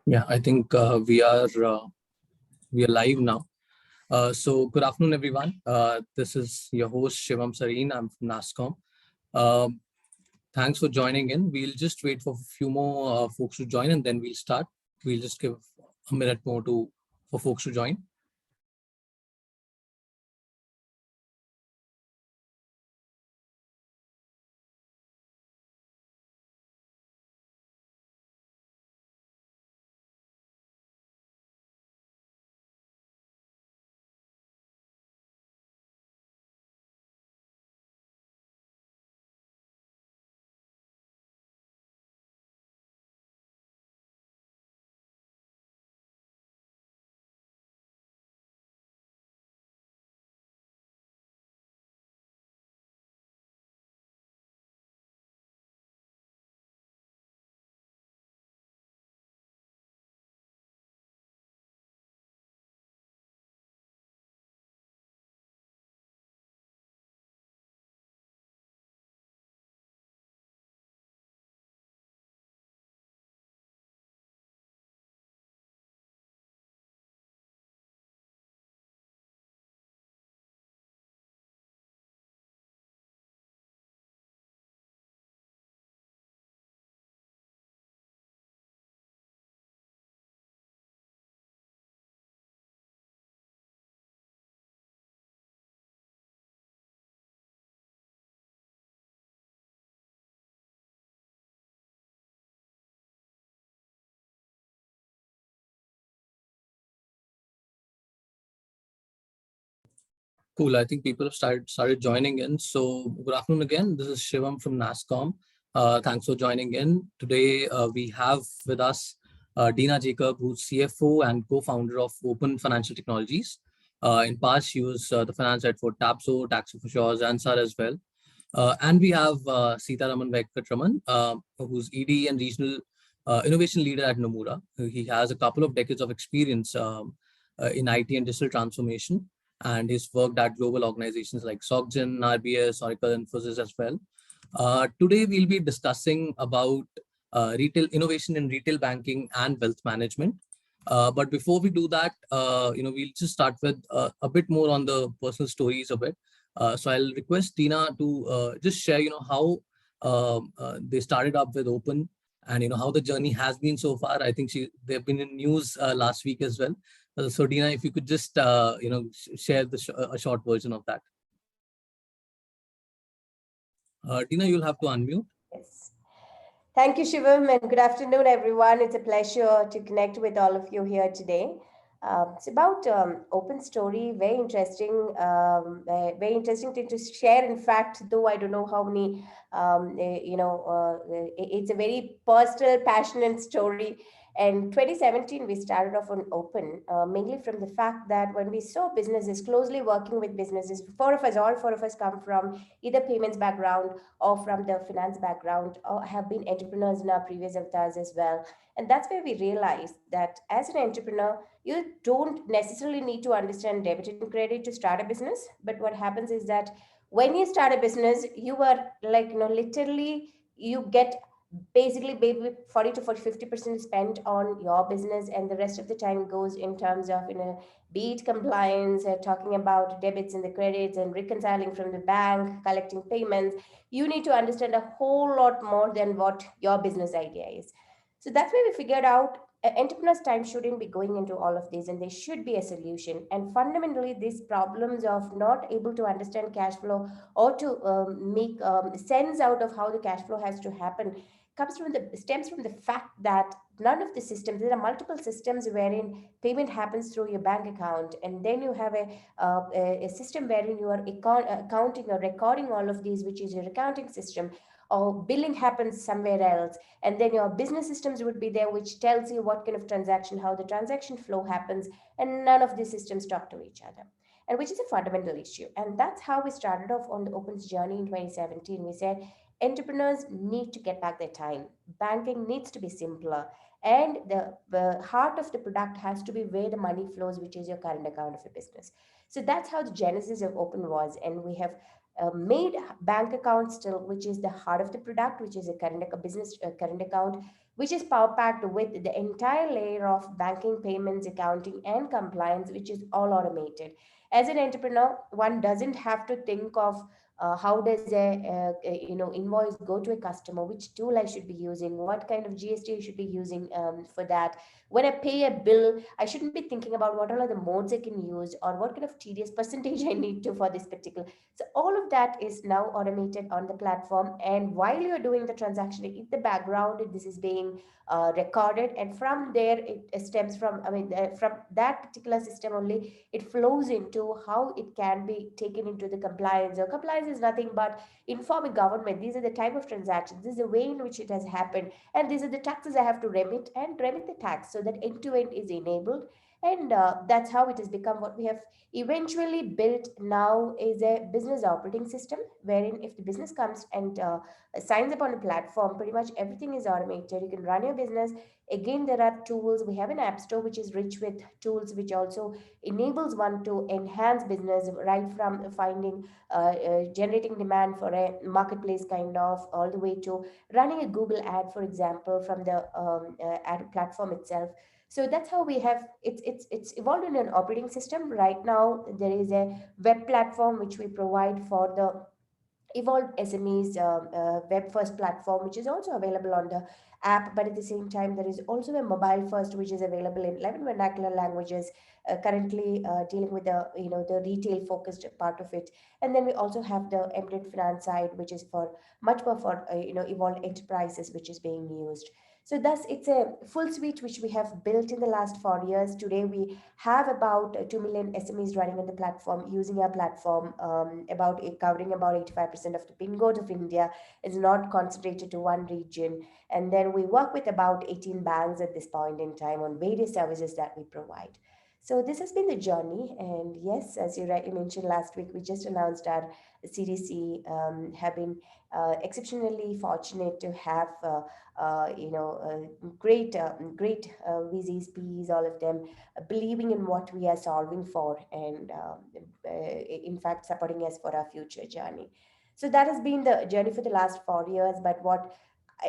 Yeah, I think we are live now. So good afternoon, everyone. This is your host Shivam Sareen. I'm from NASCOM. Um, Thanks for joining in. We'll just wait for a few more folks to join, and then we'll start. We'll just give a minute more to for folks to join. Cool. I think people have started joining in. So good afternoon again. This is Shivam from NASCOM. Thanks for joining in. Today we have with us Dina Jacob, who's CFO and co-founder of Open Financial Technologies. In past, she was the finance head for Tapso, Taxi for Shores, Ansar as well. And we have Sita Raman Venkatraman, who's ED and regional innovation leader at Nomura. He has a couple of decades of experience in IT and digital transformation, and he's worked at global organizations like SocGen, RBS, Oracle, Infosys as well. Today, we'll be discussing about retail innovation in retail banking and wealth management. But before we do that, we'll just start with a bit more on the personal stories of it. So I'll request Tina to just share, how they started up with Open, and how the journey has been so far. I think they've been in news last week as well. So Tina, if you could just share a short version of that. Tina, you'll have to unmute. Yes. Thank you, Shivam, and good afternoon, everyone. It's a pleasure to connect with all of you here today. It's about open story, very interesting to share. In fact, though I don't know how many, it's a very personal, passionate story. And 2017, we started off on Open, mainly from the fact that when we saw businesses closely working with businesses, all four of us come from either payments background or from the finance background or have been entrepreneurs in our previous avatars as well. And that's where we realized that as an entrepreneur, you don't necessarily need to understand debit and credit to start a business. But what happens is that when you start a business, you are like, literally you get basically maybe 40 to 40, 50% spent on your business, and the rest of the time goes in terms of, be it compliance, talking about debits and the credits and reconciling from the bank, collecting payments. You need to understand a whole lot more than what your business idea is. So that's why we figured out entrepreneurs' time shouldn't be going into all of these, and there should be a solution. And fundamentally, these problems of not able to understand cash flow or to make sense out of how the cash flow has to happen stems from the fact that none of the systems, there are multiple systems wherein payment happens through your bank account, and then you have a system wherein you are accounting or recording all of these, which is your accounting system, or billing happens somewhere else, and then your business systems would be there, which tells you what kind of transaction, how the transaction flow happens, and none of these systems talk to each other, and which is a fundamental issue. And that's how we started off on the Open's journey in 2017. We said entrepreneurs need to get back their time. Banking needs to be simpler. And the heart of the product has to be where the money flows, which is your current account of a business. So that's how the genesis of Open was. And we have made bank account still, which is the heart of the product, which is a business current account, which is power packed with the entire layer of banking, payments, accounting, and compliance, which is all automated. As an entrepreneur, one doesn't have to think of how does a invoice go to a customer, which tool I should be using, what kind of GST I should be using for that. When I pay a bill, I shouldn't be thinking about what all are the modes I can use or what kind of TDS percentage I need to for this particular. So all of that is now automated on the platform. And while you're doing the transaction in the background, this is being recorded. And from there, it stems from, from that particular system only, it flows into how it can be taken into the compliance. Or compliance is nothing but informing government. These are the type of transactions. This is the way in which it has happened. And these are the taxes I have to remit and remit the tax so that end to end is enabled. And that's how it has become what we have eventually built now is a business operating system, wherein if the business comes and signs up on a platform, pretty much everything is automated. You can run your business. Again, there are tools. We have an app store which is rich with tools which also enables one to enhance business, right from finding generating demand for a marketplace kind of, all the way to running a Google ad, for example, from the ad platform itself. So that's how we have it's evolved in an operating system. Right now there is a web platform which we provide for the evolved SMEs web first platform, which is also available on the app. But at the same time, there is also a mobile first, which is available in 11 vernacular languages. Currently dealing with the the retail focused part of it. And then we also have the embedded finance side, which is for much more for evolved enterprises, which is being used. So thus, it's a full suite which we have built in the last 4 years. Today, we have about 2 million SMEs running on the platform, using our platform. Covering about 85% of the pin code of India is not concentrated to one region. And then we work with about 18 banks at this point in time on various services that we provide. So this has been the journey. And yes, as you rightly mentioned last week, we just announced our CDC have been exceptionally fortunate to have great VCs, PEs, all of them believing in what we are solving for, and in fact supporting us for our future journey. So that has been the journey for the last 4 years. But what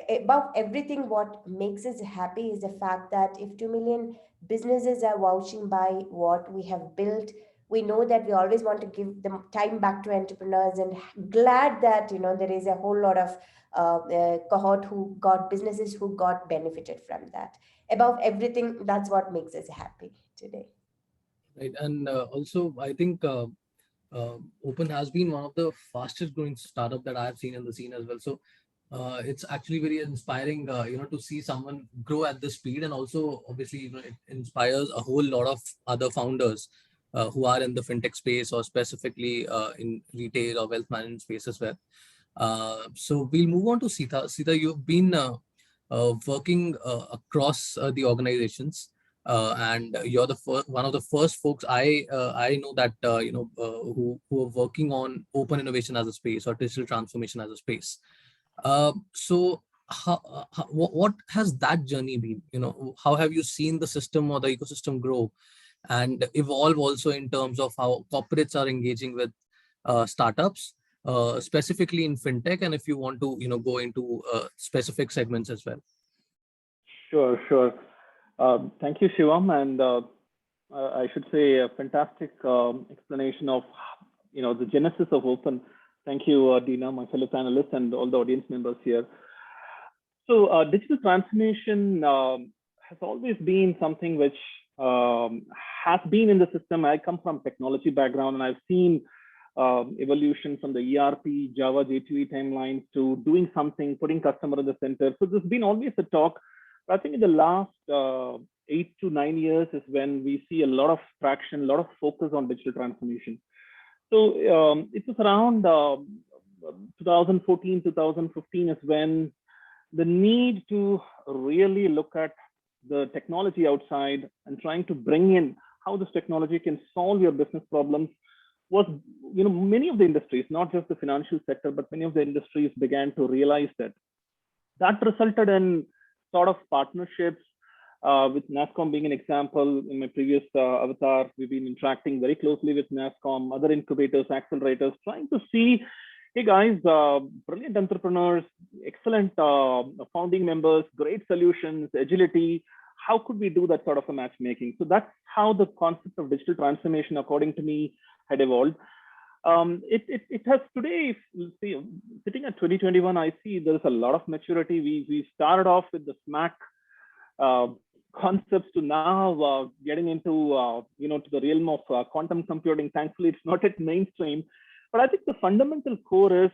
above everything, what makes us happy is the fact that if 2 million businesses are vouching by what we have built, we know that we always want to give them time back to entrepreneurs, and glad that there is a whole lot of cohort who got businesses who got benefited from that. Above everything, that's what makes us happy today. Right. And also, I think Open has been one of the fastest growing startup that I have seen in the scene as well. So it's actually very inspiring, to see someone grow at this speed. And also, obviously, it inspires a whole lot of other founders who are in the fintech space, or specifically in retail or wealth management space as well. So we'll move on to Sita. Sita, you've been working across the organizations, and you're the one of the first folks I know that who are working on open innovation as a space, or digital transformation as a space. So what has that journey been? How have you seen the system or the ecosystem grow and evolve, also in terms of how corporates are engaging with startups, specifically in fintech, and if you want to go into specific segments as well? Sure. Thank you, Shivam, and I should say a fantastic explanation of the genesis of Open. Thank you, Dina, my fellow panelists, and all the audience members here. So digital transformation has always been something which has been in the system. I come from technology background, and I've seen evolution from the ERP, Java, J2E timelines to doing something, putting customer in the center. So there's been always a talk. But I think in the last 8 to 9 years is when we see a lot of traction, a lot of focus on digital transformation. So it was around 2014, 2015 is when the need to really look at the technology outside and trying to bring in how this technology can solve your business problems was, many of the industries, not just the financial sector, but many of the industries began to realize that. That resulted in sort of partnerships, with NASSCOM being an example. In my previous avatar, we've been interacting very closely with NASSCOM, other incubators, accelerators, trying to see, hey guys, brilliant entrepreneurs, excellent founding members, great solutions, agility. How could we do that sort of a matchmaking? So that's how the concept of digital transformation, according to me, had evolved. It has today, see, sitting at 2021, I see there's a lot of maturity. We started off with the SMAC concepts to now getting into to the realm of quantum computing. Thankfully, it's not at mainstream, but I think the fundamental core is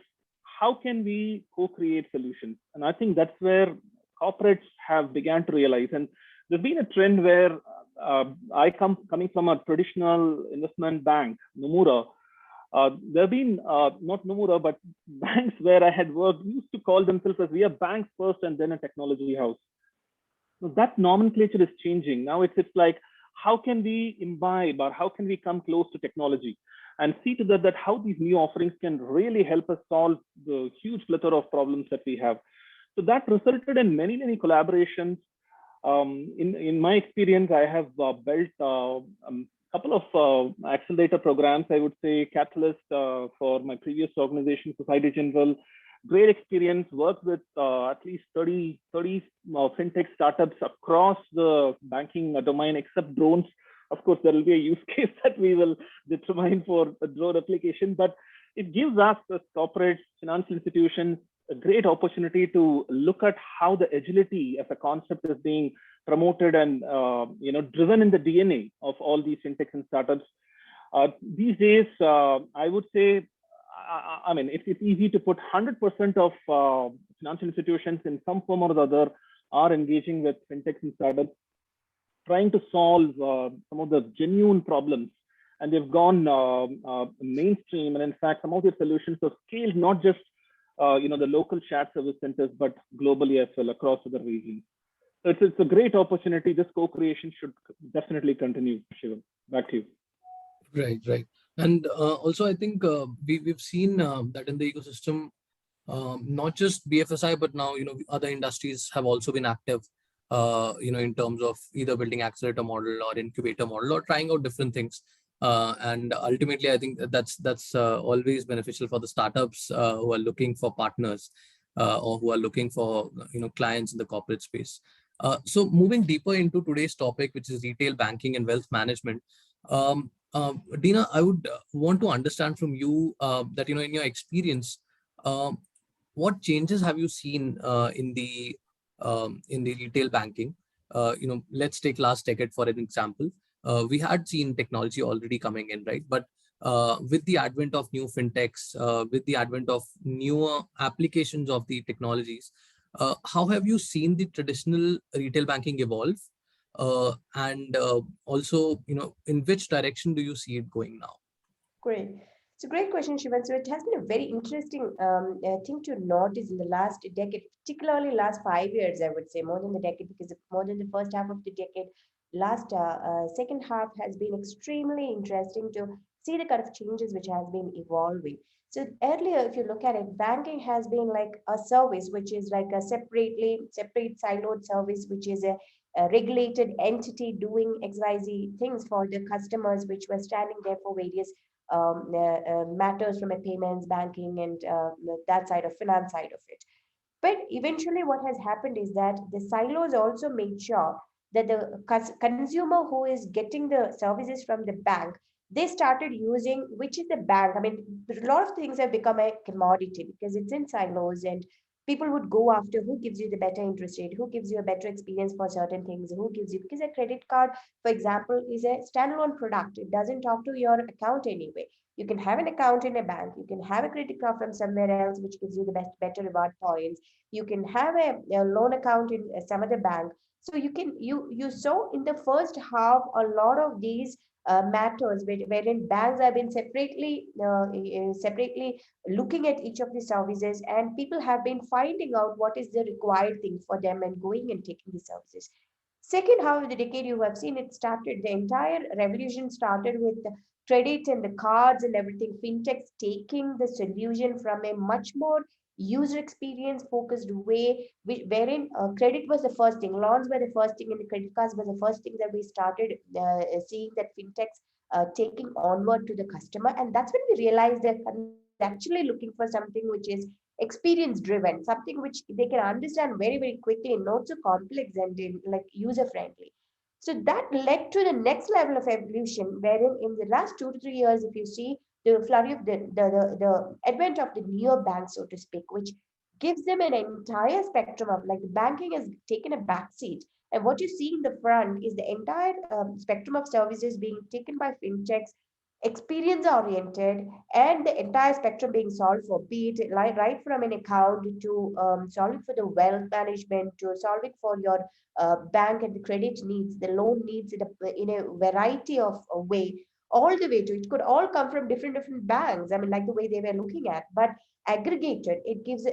how can we co-create solutions, and I think that's where corporates have began to realize. And there's been a trend where coming from a traditional investment bank, Nomura. There have been not Nomura, but banks where I had worked used to call themselves as we are banks first and then a technology house. So that nomenclature is changing. Now it's like, how can we imbibe or how can we come close to technology and see to that how these new offerings can really help us solve the huge plethora of problems that we have. So that resulted in many collaborations. In my experience, I have built couple of accelerator programs, I would say Catalyst for my previous organization, Society General. Great experience, worked with at least 30 fintech startups across the banking domain, except drones. Of course, there will be a use case that we will determine for a drone application, but it gives us as corporates, financial institutions, a great opportunity to look at how the agility as a concept is being promoted and driven in the DNA of all these fintechs and startups. These days, I would say, I mean, it's easy to put 100% of financial institutions in some form or the other are engaging with fintechs and startups, trying to solve some of the genuine problems. And they've gone mainstream. And in fact, some of their solutions have scaled not just the local shared service centers, but globally as well across other regions. So it's a great opportunity. This co-creation should definitely continue. Shivam, back to you. Right. And also, I think we've seen that in the ecosystem, not just BFSI, but now other industries have also been active. In terms of either building accelerator model or incubator model or trying out different things. And ultimately, I think that's always beneficial for the startups who are looking for partners or who are looking for clients in the corporate space. So moving deeper into today's topic, which is retail banking and wealth management, Dina, I would want to understand from you that in your experience, what changes have you seen in the retail banking? Let's take last decade for an example. We had seen technology already coming in, right? But with the advent of new fintechs, with the advent of newer applications of the technologies, how have you seen the traditional retail banking evolve? And also, in which direction do you see it going now? Great. It's a great question, Shivan. So it has been a very interesting thing to notice in the last decade, particularly last 5 years, I would say, more than the decade, because more than the first half of the decade, last second half has been extremely interesting to see the kind of changes which has been evolving. So earlier, if you look at it, banking has been like a service, which is like a separate siloed service, which is a regulated entity doing XYZ things for the customers, which were standing there for various matters from a payments, banking, and that side of finance side of it. But eventually, what has happened is that the silos also made sure that the consumer who is getting the services from the bank, they started using which is the bank. I mean, a lot of things have become a commodity because it's in silos, and people would go after who gives you the better interest rate, who gives you a better experience for certain things, who gives you, because a credit card, for example, is a standalone product. It doesn't talk to your account anyway. You can have an account in a bank, you can have a credit card from somewhere else, which gives you the better reward points. You can have a loan account in some other bank. So you saw in the first half a lot of these matters wherein banks have been separately looking at each of the services, and people have been finding out what is the required thing for them and going and taking the services. Second half of the decade, you have seen it started, the entire revolution started with the credit and the cards and everything, fintechs taking the solution from a much more user experience focused way, wherein credit was the first thing, loans were the first thing, and the credit cards was the first thing that we started seeing that fintechs taking onward to the customer. And that's when we realized that they're actually looking for something which is experience driven, something which they can understand very, very quickly, not so complex and like user friendly. So that led to the next level of evolution, wherein in the last 2 to 3 years, if you see the flurry of the advent of the neobank, so to speak, which gives them an entire spectrum of like the banking has taken a backseat. And what you see in the front is the entire spectrum of services being taken by fintechs, experience oriented, and the entire spectrum being solved for, be it like right from an account to solving for the wealth management, to solving for your bank and the credit needs, the loan needs in a variety of way, all the way to it could all come from different banks. I mean, like the way they were looking at, but aggregated, it gives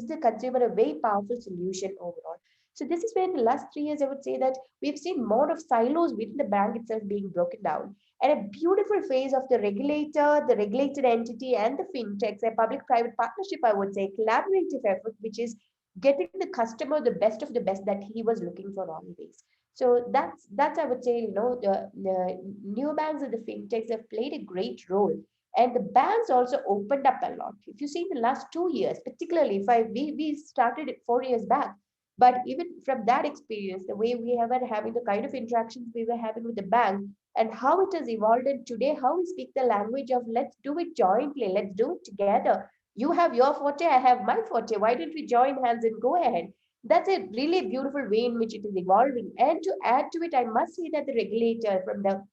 the consumer a very powerful solution overall. So this is where in the last 3 years, I would say that we've seen more of silos within the bank itself being broken down, and a beautiful phase of the regulator, the regulated entity, and the fintechs, a public-private partnership, I would say, collaborative effort, which is getting the customer the best of the best that he was looking for always. So that's I would say, the new banks and the fintechs have played a great role. And the banks also opened up a lot. If you see in the last 2 years, particularly if we started it 4 years back, but even from that experience, the way we were having the kind of interactions we were having with the bank and how it has evolved, and today how we speak the language of let's do it jointly, let's do it together. You have your forte, I have my forte. Why don't we join hands and go ahead? That's a really beautiful way in which it is evolving. And to add to it, I must say that the regulator, from the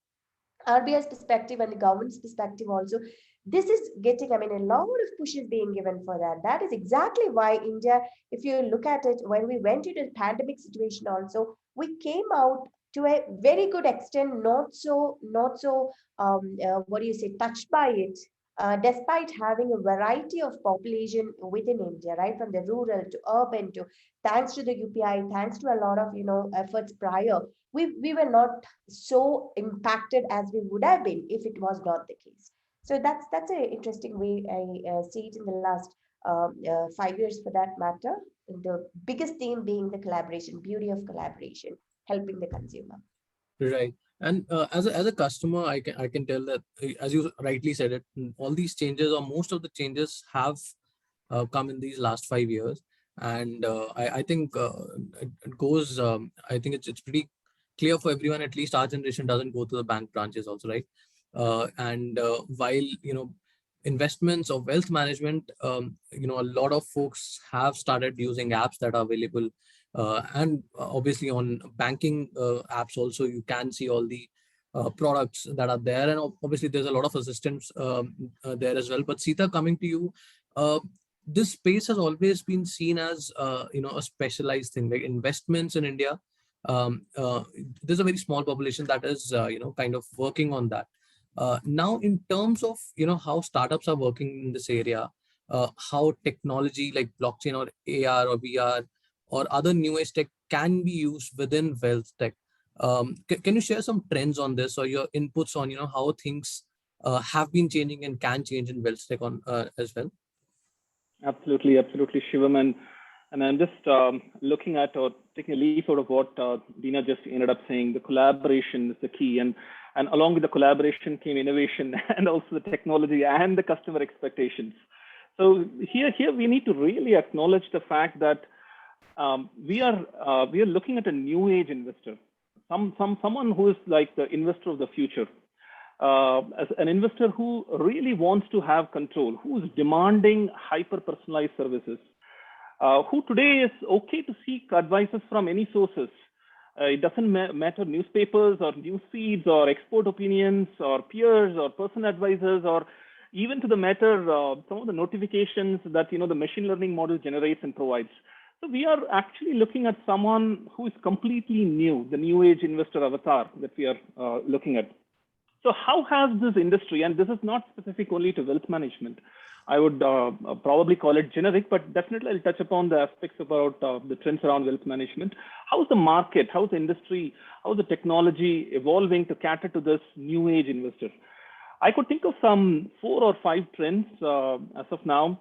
RBI's perspective and the government's perspective also, this is getting, I mean, a lot of push is being given for that. That is exactly why India, if you look at it, when we went into the pandemic situation also, we came out to a very good extent, what do you say, touched by it, despite having a variety of population within India, right, from the rural to urban to, thanks to the UPI, thanks to a lot of, efforts prior, we were not so impacted as we would have been if it was not the case. So that's an interesting way I see it in the last 5 years for that matter. The biggest theme being the collaboration, beauty of collaboration, helping the consumer. Right. And as a customer, I can tell that as you rightly said it, all these changes or most of the changes have come in these last 5 years, and I think it goes. I think it's pretty clear for everyone. At least our generation doesn't go to the bank branches also, right? And while investments or wealth management, a lot of folks have started using apps that are available, and obviously on banking apps also you can see all the products that are there, and obviously there's a lot of assistance there as well. But Sita, coming to you, uh, this space has always been seen as a specialized thing, like investments in India. There's a very small population that is kind of working on that. Now, in terms of how startups are working in this area, how technology like blockchain or AR or VR or other new age tech can be used within wealth tech. Can you share some trends on this or your inputs on how things have been changing and can change in wealth tech on as well? Absolutely, absolutely, Shivam. And I'm just looking at or taking a leaf out of what Dina just ended up saying. The collaboration is the key, and along with the collaboration came innovation and also the technology and the customer expectations. So here we need to really acknowledge the fact that we are looking at a new age investor, someone who is like the investor of the future. As an investor who really wants to have control, who is demanding hyper personalized services, who today is okay to seek advices from any sources. It doesn't matter newspapers or news feeds or expert opinions or peers or person advisors, or even to the matter some of the notifications that the machine learning model generates and provides. So we are actually looking at someone who is completely new, the new age investor avatar that we are looking at. So how has this industry, and this is not specific only to wealth management, I would probably call it generic, but definitely I'll touch upon the aspects about the trends around wealth management. How's the market, how's the industry, how's the technology evolving to cater to this new age investor? I could think of some 4 or 5 trends as of now.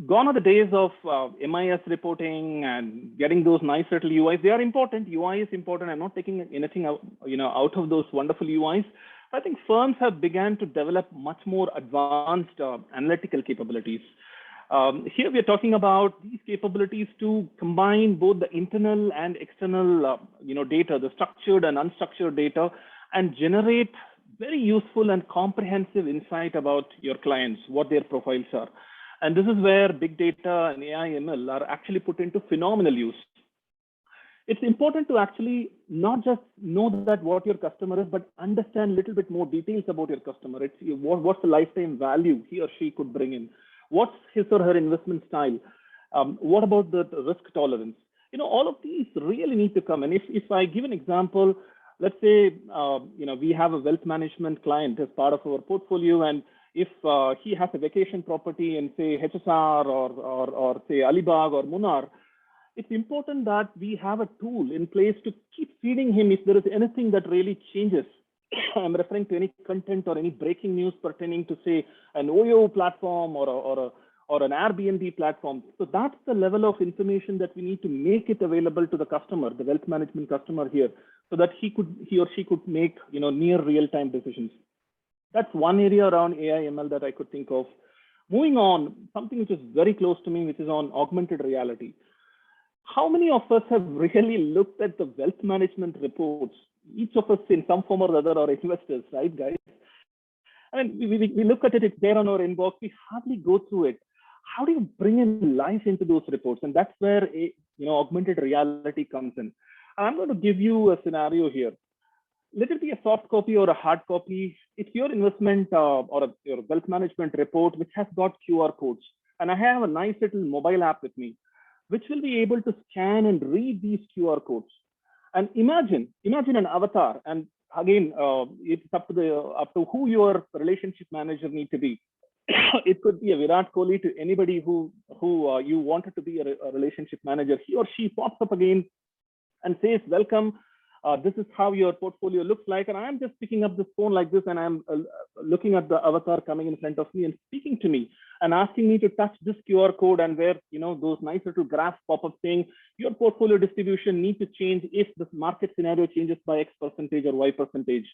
Gone are the days of MIS reporting and getting those nice little UIs. They are important. UI is important. I'm not taking anything out, out of those wonderful UIs. I think firms have begun to develop much more advanced analytical capabilities. Here we are talking about these capabilities to combine both the internal and external, data, the structured and unstructured data, and generate very useful and comprehensive insight about your clients, what their profiles are. And this is where big data and AI ML are actually put into phenomenal use. It's important to actually not just know that what your customer is, but understand a little bit more details about your customer. It's what's the lifetime value he or she could bring in? What's his or her investment style? What about the risk tolerance? All of these really need to come. And if I give an example, let's say, we have a wealth management client as part of our portfolio, and if he has a vacation property in, say, HSR or say Alibag or Munnar, it's important that we have a tool in place to keep feeding him if there is anything that really changes. I'm referring to any content or any breaking news pertaining to, say, an OYO platform or an Airbnb platform. So that's the level of information that we need to make it available to the customer, the wealth management customer here, so that he or she could make near real-time decisions. That's one area around AI ML that I could think of. Moving on, something which is very close to me, which is on augmented reality. How many of us have really looked at the wealth management reports? Each of us in some form or other are investors, right, guys? I mean, we look at it, it's there on our inbox, we hardly go through it. How do you bring in life into those reports? And that's where augmented reality comes in. I'm going to give you a scenario here. Let it be a soft copy or a hard copy. It's your investment your wealth management report, which has got QR codes. And I have a nice little mobile app with me, which will be able to scan and read these QR codes. And imagine an avatar. And again, it's up to who your relationship manager need to be. It could be a Virat Kohli to anybody who you wanted to be a relationship manager. He or she pops up again and says, welcome. This is how your portfolio looks like. And I'm just picking up this phone like this, and I'm looking at the avatar coming in front of me and speaking to me and asking me to touch this QR code, and where those nice little graphs pop up saying your portfolio distribution needs to change if the market scenario changes by X percentage or Y percentage.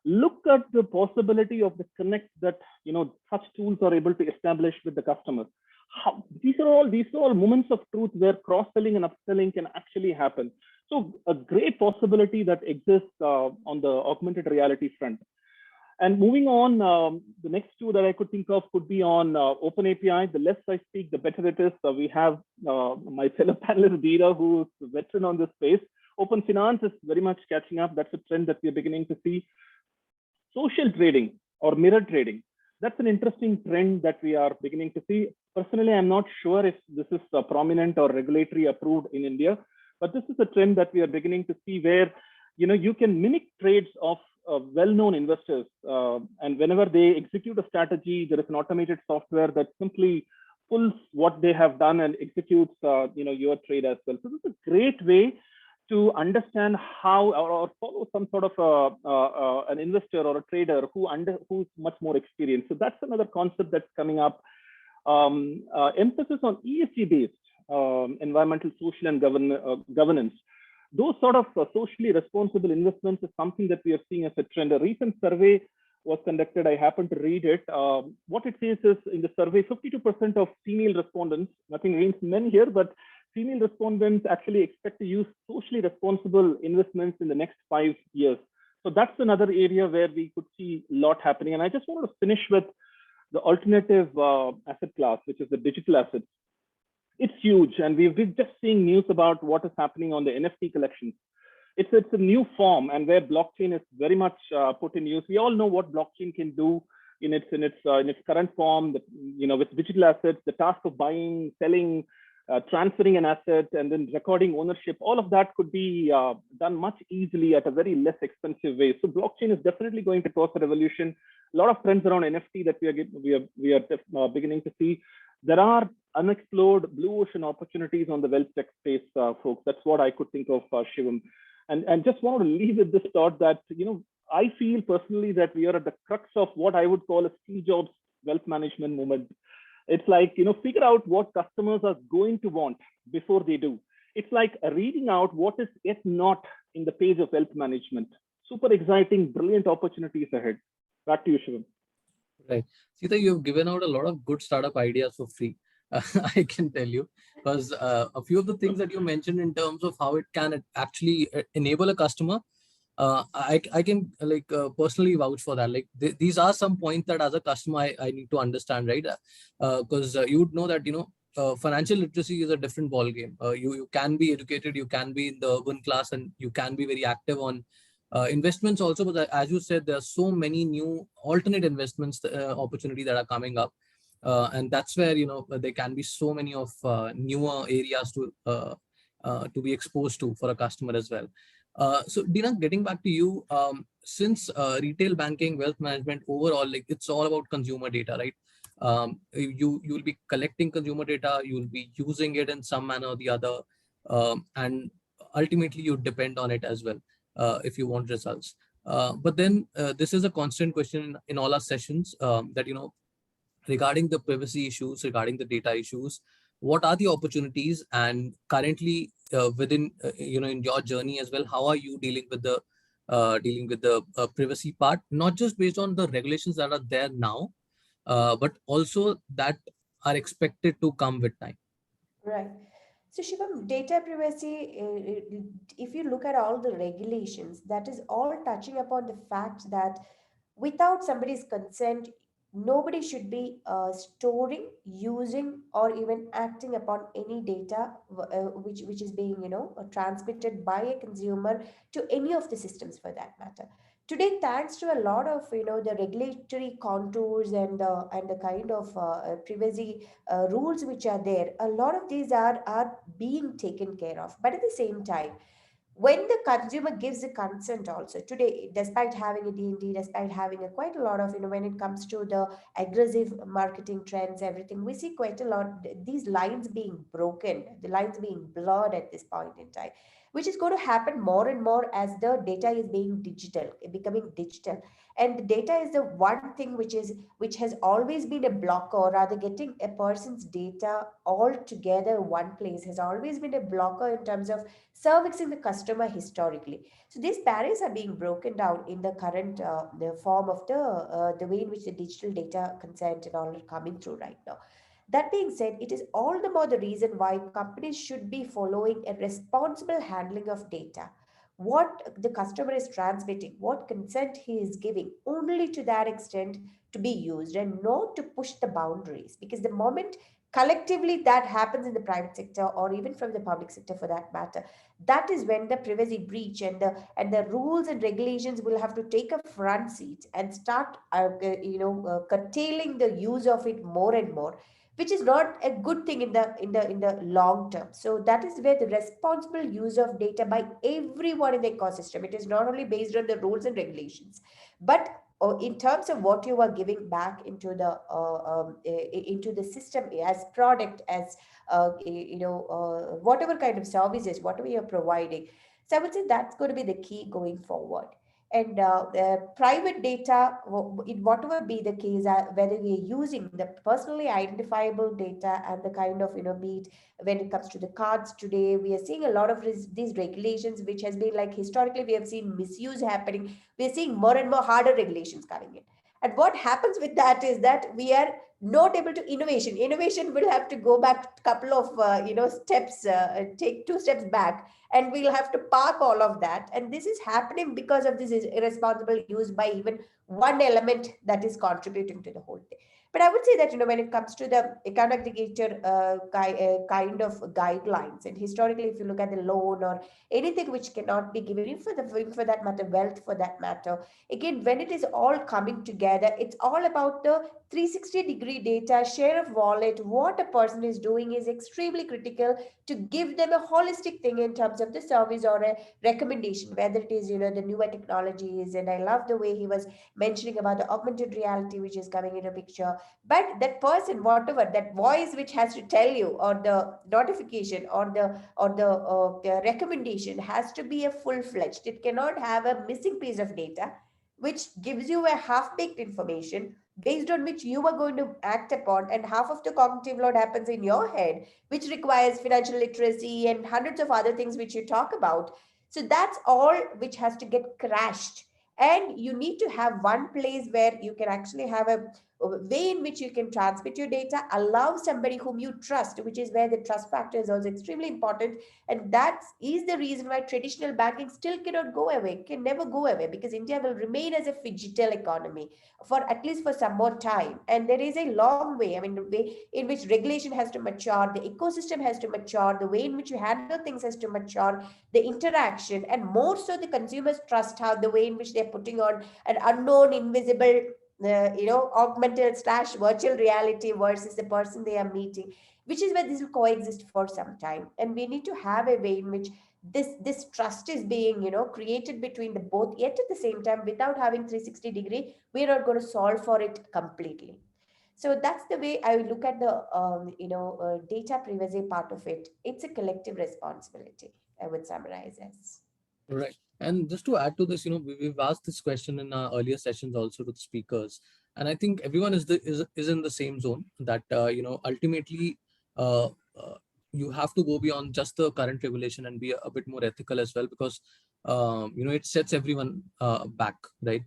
Look at the possibility of the connect that such tools are able to establish with the customer. These are all moments of truth where cross-selling and upselling can actually happen. So a great possibility that exists on the augmented reality front. And moving on, the next two that I could think of could be on OpenAPI. The less I speak, the better it is. We have my fellow panelist, Deera, who's a veteran on this space. Open finance is very much catching up. That's a trend that we're beginning to see. Social trading or mirror trading. That's an interesting trend that we are beginning to see. Personally, I'm not sure if this is prominent or regulatory approved in India, but this is a trend that we are beginning to see where you can mimic trades of well-known investors, and whenever they execute a strategy, there is an automated software that simply pulls what they have done and executes your trade as well. So this is a great way to understand how or follow some sort of an investor or a trader who's much more experienced. So that's another concept that's coming up. Emphasis on ESG-based environmental, social, and governance. Those sort of socially responsible investments is something that we are seeing as a trend. A recent survey was conducted. I happened to read it. What it says is in the survey, 52% of female respondents, nothing against men here, but female respondents actually expect to use socially responsible investments in the next 5 years. So that's another area where we could see a lot happening. And I just wanted to finish with the alternative asset class, which is the digital assets. It's huge, and we've been just seeing news about what is happening on the NFT collections. It's a new form, and where blockchain is very much put in use. We all know what blockchain can do in its current form. With digital assets, the task of buying, selling, transferring an asset, and then recording ownership. All of that could be done much easily at a very less expensive way. So blockchain is definitely going to cause a revolution. A lot of trends around NFT that we are beginning to see. There are unexplored blue ocean opportunities on the wealth tech space, folks. That's what I could think of, Shivam. And just wanted to leave with this thought that, I feel personally that we are at the crux of what I would call a Steve Jobs wealth management movement. It's like, figure out what customers are going to want before they do. It's like reading out what is yet not in the page of wealth management. Super exciting, brilliant opportunities ahead. Back to you, Shivam. Right. Sita, you've given out a lot of good startup ideas for free. I can tell you, because a few of the things that you mentioned in terms of how it can actually enable a customer, I can personally vouch for that. Like these are some points that as a customer I need to understand, right? Because you would know that financial literacy is a different ball game. You can be educated, you can be in the urban class, and you can be very active on investments also. But as you said, there are so many new alternate investments opportunity that are coming up, and that's where there can be so many of newer areas to be exposed to for a customer as well. So Dina, getting back to you, since retail banking, wealth management overall, like it's all about consumer data, right? You'll be collecting consumer data, you'll be using it in some manner or the other, and ultimately you depend on it as well if you want results. But then this is a constant question in all our sessions, that regarding the privacy issues, regarding the data issues, what are the opportunities, and currently within in your journey as well, how are you dealing with the privacy part, not just based on the regulations that are there now, but also that are expected to come with time. Right. So, Shivam, data privacy, if you look at all the regulations, that is all touching upon the fact that without somebody's consent, nobody should be storing, using, or even acting upon any data which is being, transmitted by a consumer to any of the systems for that matter. Today, thanks to a lot of the regulatory contours and the kind of privacy rules which are there, a lot of these are being taken care of. But at the same time, when the consumer gives the consent also today, despite having a D&D, despite having a quite a lot of when it comes to the aggressive marketing trends, everything, we see quite a lot these lines being broken, the lines being blurred at this point in time, which is going to happen more and more as the data is being digital, becoming digital. And the data is the one thing which has always been a blocker, or rather getting a person's data all together one place has always been a blocker in terms of servicing the customer historically. So these barriers are being broken down in the current the form of the way in which the digital data consent and all are coming through right now. That being said, it is all the more the reason why companies should be following a responsible handling of data. What the customer is transmitting, what consent he is giving, only to that extent to be used and not to push the boundaries. Because the moment collectively that happens in the private sector or even from the public sector for that matter, that is when the privacy breach and the rules and regulations will have to take a front seat and start curtailing the use of it more and more, which is not a good thing in the long term. So that is where the responsible use of data by everyone in the ecosystem, it is not only based on the rules and regulations, but in terms of what you are giving back into the system as product, as whatever kind of services, whatever you're providing. So I would say that's going to be the key going forward. And private data, in whatever be the case, whether we are using the personally identifiable data and the kind of, be it when it comes to the cards today, we are seeing a lot of these regulations, which has been like historically, we have seen misuse happening. We are seeing more and more harder regulations coming in. And what happens with that is that we are not able to innovation will have to go back a couple of steps, take two steps back, and we'll have to park all of that. And this is happening because of this irresponsible use by even one element that is contributing to the whole thing. But I would say that when it comes to the account aggregator kind of guidelines, and historically, if you look at the loan or anything which cannot be given, even for that matter, wealth for that matter, again, when it is all coming together, it's all about the 360-degree data, share of wallet. What a person is doing is extremely critical to give them a holistic thing in terms of the service or a recommendation, whether it is the newer technologies. And I love the way he was mentioning about the augmented reality which is coming into picture. But that person, whatever that voice which has to tell you, or the notification, or the recommendation, has to be a full-fledged. It cannot have a missing piece of data which gives you a half-baked information, based on which you are going to act upon, and half of the cognitive load happens in your head, which requires financial literacy and hundreds of other things which you talk about. So that's all which has to get crashed. And you need to have one place where you can actually have a way in which you can transmit your data, allow somebody whom you trust, which is where the trust factor is also extremely important. And that is the reason why traditional banking still cannot go away, can never go away, because India will remain as a digital economy for at least for some more time. And there is a long way, I mean, the way in which regulation has to mature, the ecosystem has to mature, the way in which you handle things has to mature, the interaction, and more so the consumers trust how the way in which they're putting on an unknown, invisible, augmented slash virtual reality versus the person they are meeting, which is where this will coexist for some time. And we need to have a way in which this trust is being created between the both, yet at the same time without having 360-degree, we're not going to solve for it completely. So that's the way I look at the data privacy part of it. It's a collective responsibility, I would summarize as. Right. And just to add to this, we've asked this question in our earlier sessions also to the speakers, and I think everyone is in the same zone that ultimately uh, uh, you have to go beyond just the current regulation and be a bit more ethical as well, because it sets everyone back, right?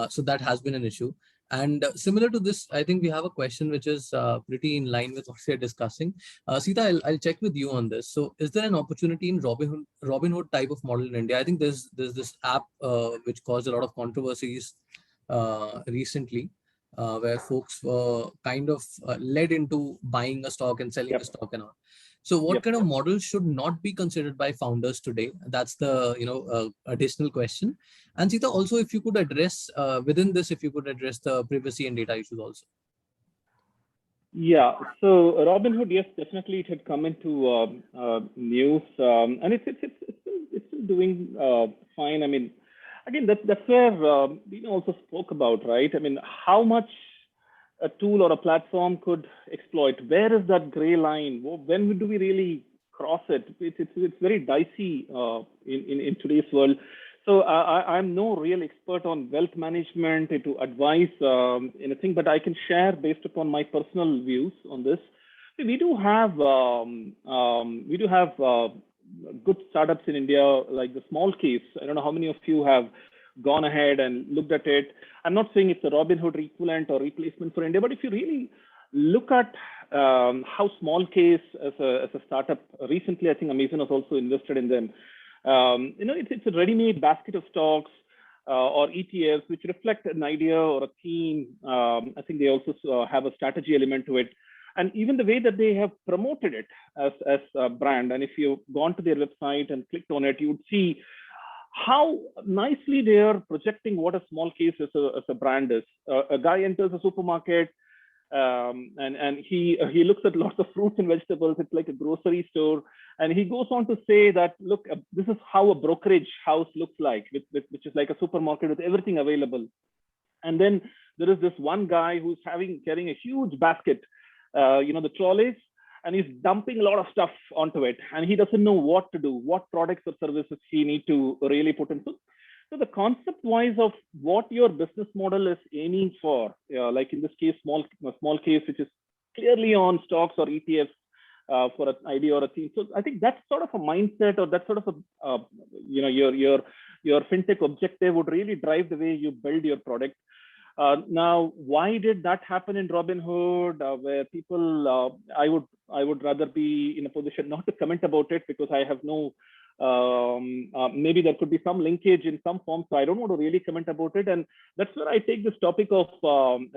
So that has been an issue. And similar to this, I think we have a question which is pretty in line with what we're discussing. Sita, I'll check with you on this. So is there an opportunity in Robinhood type of model in India? I think there's this app which caused a lot of controversies recently, where folks were kind of led into buying a stock and selling a stock and all. So what kind of models should not be considered by founders today? That's the additional question. And Sita, also, if you could address within this, if you could address the privacy and data issues also. Yeah, so Robinhood, yes, definitely it had come into news, and it's still doing fine. I mean, again, that's where Dina also spoke about, right? I mean, how much a tool or a platform could exploit? Where is that gray line? When do we really cross it? It's very dicey in today's world. So I'm no real expert on wealth management to advise anything, but I can share based upon my personal views on this. We do have good startups in India, like the Small Case. I don't know how many of you have gone ahead and looked at it. I'm not saying it's a Robinhood equivalent or replacement for India, but if you really look at how Small Case as a startup, recently I think Amazon has also invested in them. It's a ready-made basket of stocks or ETFs which reflect an idea or a theme. I think they also have a strategy element to it. And even the way that they have promoted it as a brand, and if you've gone to their website and clicked on it, you would see how nicely they are projecting what a Small Case as a brand is. A guy enters a supermarket and he looks at lots of fruits and vegetables. It's like a grocery store. And he goes on to say that, look, this is how a brokerage house looks like, which is like a supermarket with everything available. And then there is this one guy who's carrying a huge basket, the trolleys, and he's dumping a lot of stuff onto it. And he doesn't know what to do, what products or services he need to really put in. So the concept wise of what your business model is aiming for, like in this case, Small Case, which is clearly on stocks or ETFs for an idea or a theme. So I think that's sort of a mindset, or that sort of your fintech objective would really drive the way you build your product. Now, why did that happen in Robinhood, where people, I would rather be in a position not to comment about it, because I have no, maybe there could be some linkage in some form. So I don't want to really comment about it. And that's where I take this topic of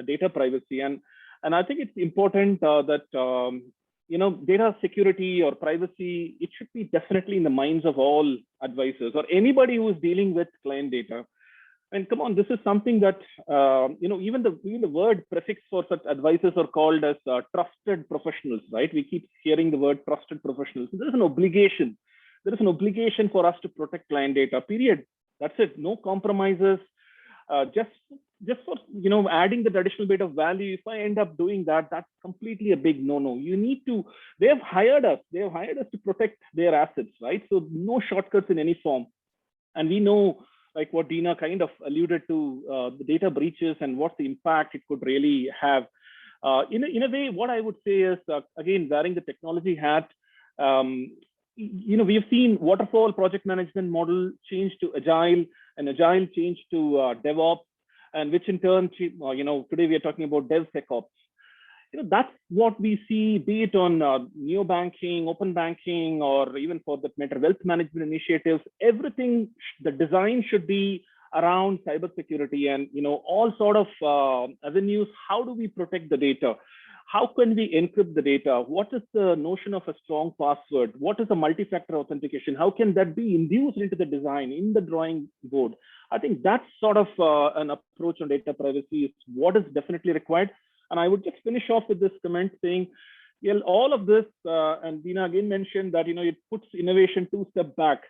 data privacy. And I think it's important that, data security or privacy, it should be definitely in the minds of all advisors or anybody who is dealing with client data. And come on, this is something that, even the word prefix for such advisors are called as trusted professionals, right? We keep hearing the word trusted professionals. So there is an obligation. There is an obligation for us to protect client data, period. That's it. No compromises. Just for, adding the additional bit of value, if I end up doing that, that's completely a big no-no. They have hired us to protect their assets, right? So no shortcuts in any form. And we know like what Dina kind of alluded to, the data breaches and what the impact it could really have. In a way, what I would say is, again, wearing the technology hat, we have seen waterfall project management model change to agile, and agile change to DevOps, and which in turn, today we are talking about DevSecOps. That's what we see, be it on neo-banking, open banking, or even for the matter wealth management initiatives. Everything, the design should be around cybersecurity and all sort of avenues. How do we protect the data? How can we encrypt the data? What is the notion of a strong password? What is a multi-factor authentication? How can that be induced into the design, in the drawing board? I think that's sort of an approach on data privacy is what is definitely required. And I would just finish off with this comment saying, yeah, all of this, and Dina again mentioned that, it puts innovation 2 steps back.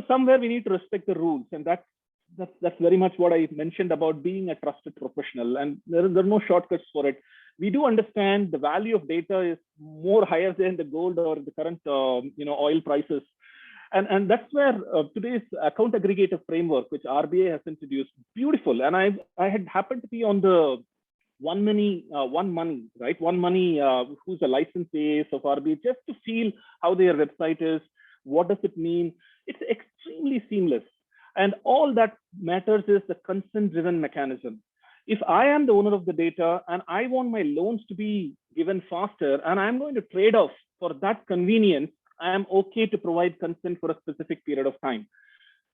Somewhere we need to respect the rules, and that's very much what I mentioned about being a trusted professional, and there are no shortcuts for it. We do understand the value of data is more higher than the gold or the current oil prices, and that's where today's account aggregator framework, which RBI has introduced, beautiful. And I had happened to be on the One Money, right? One Money, who's a license base of RBI, just to feel how their website is. What does it mean? It's extremely seamless. And all that matters is the consent-driven mechanism. If I am the owner of the data and I want my loans to be given faster, and I'm going to trade off for that convenience, I am okay to provide consent for a specific period of time.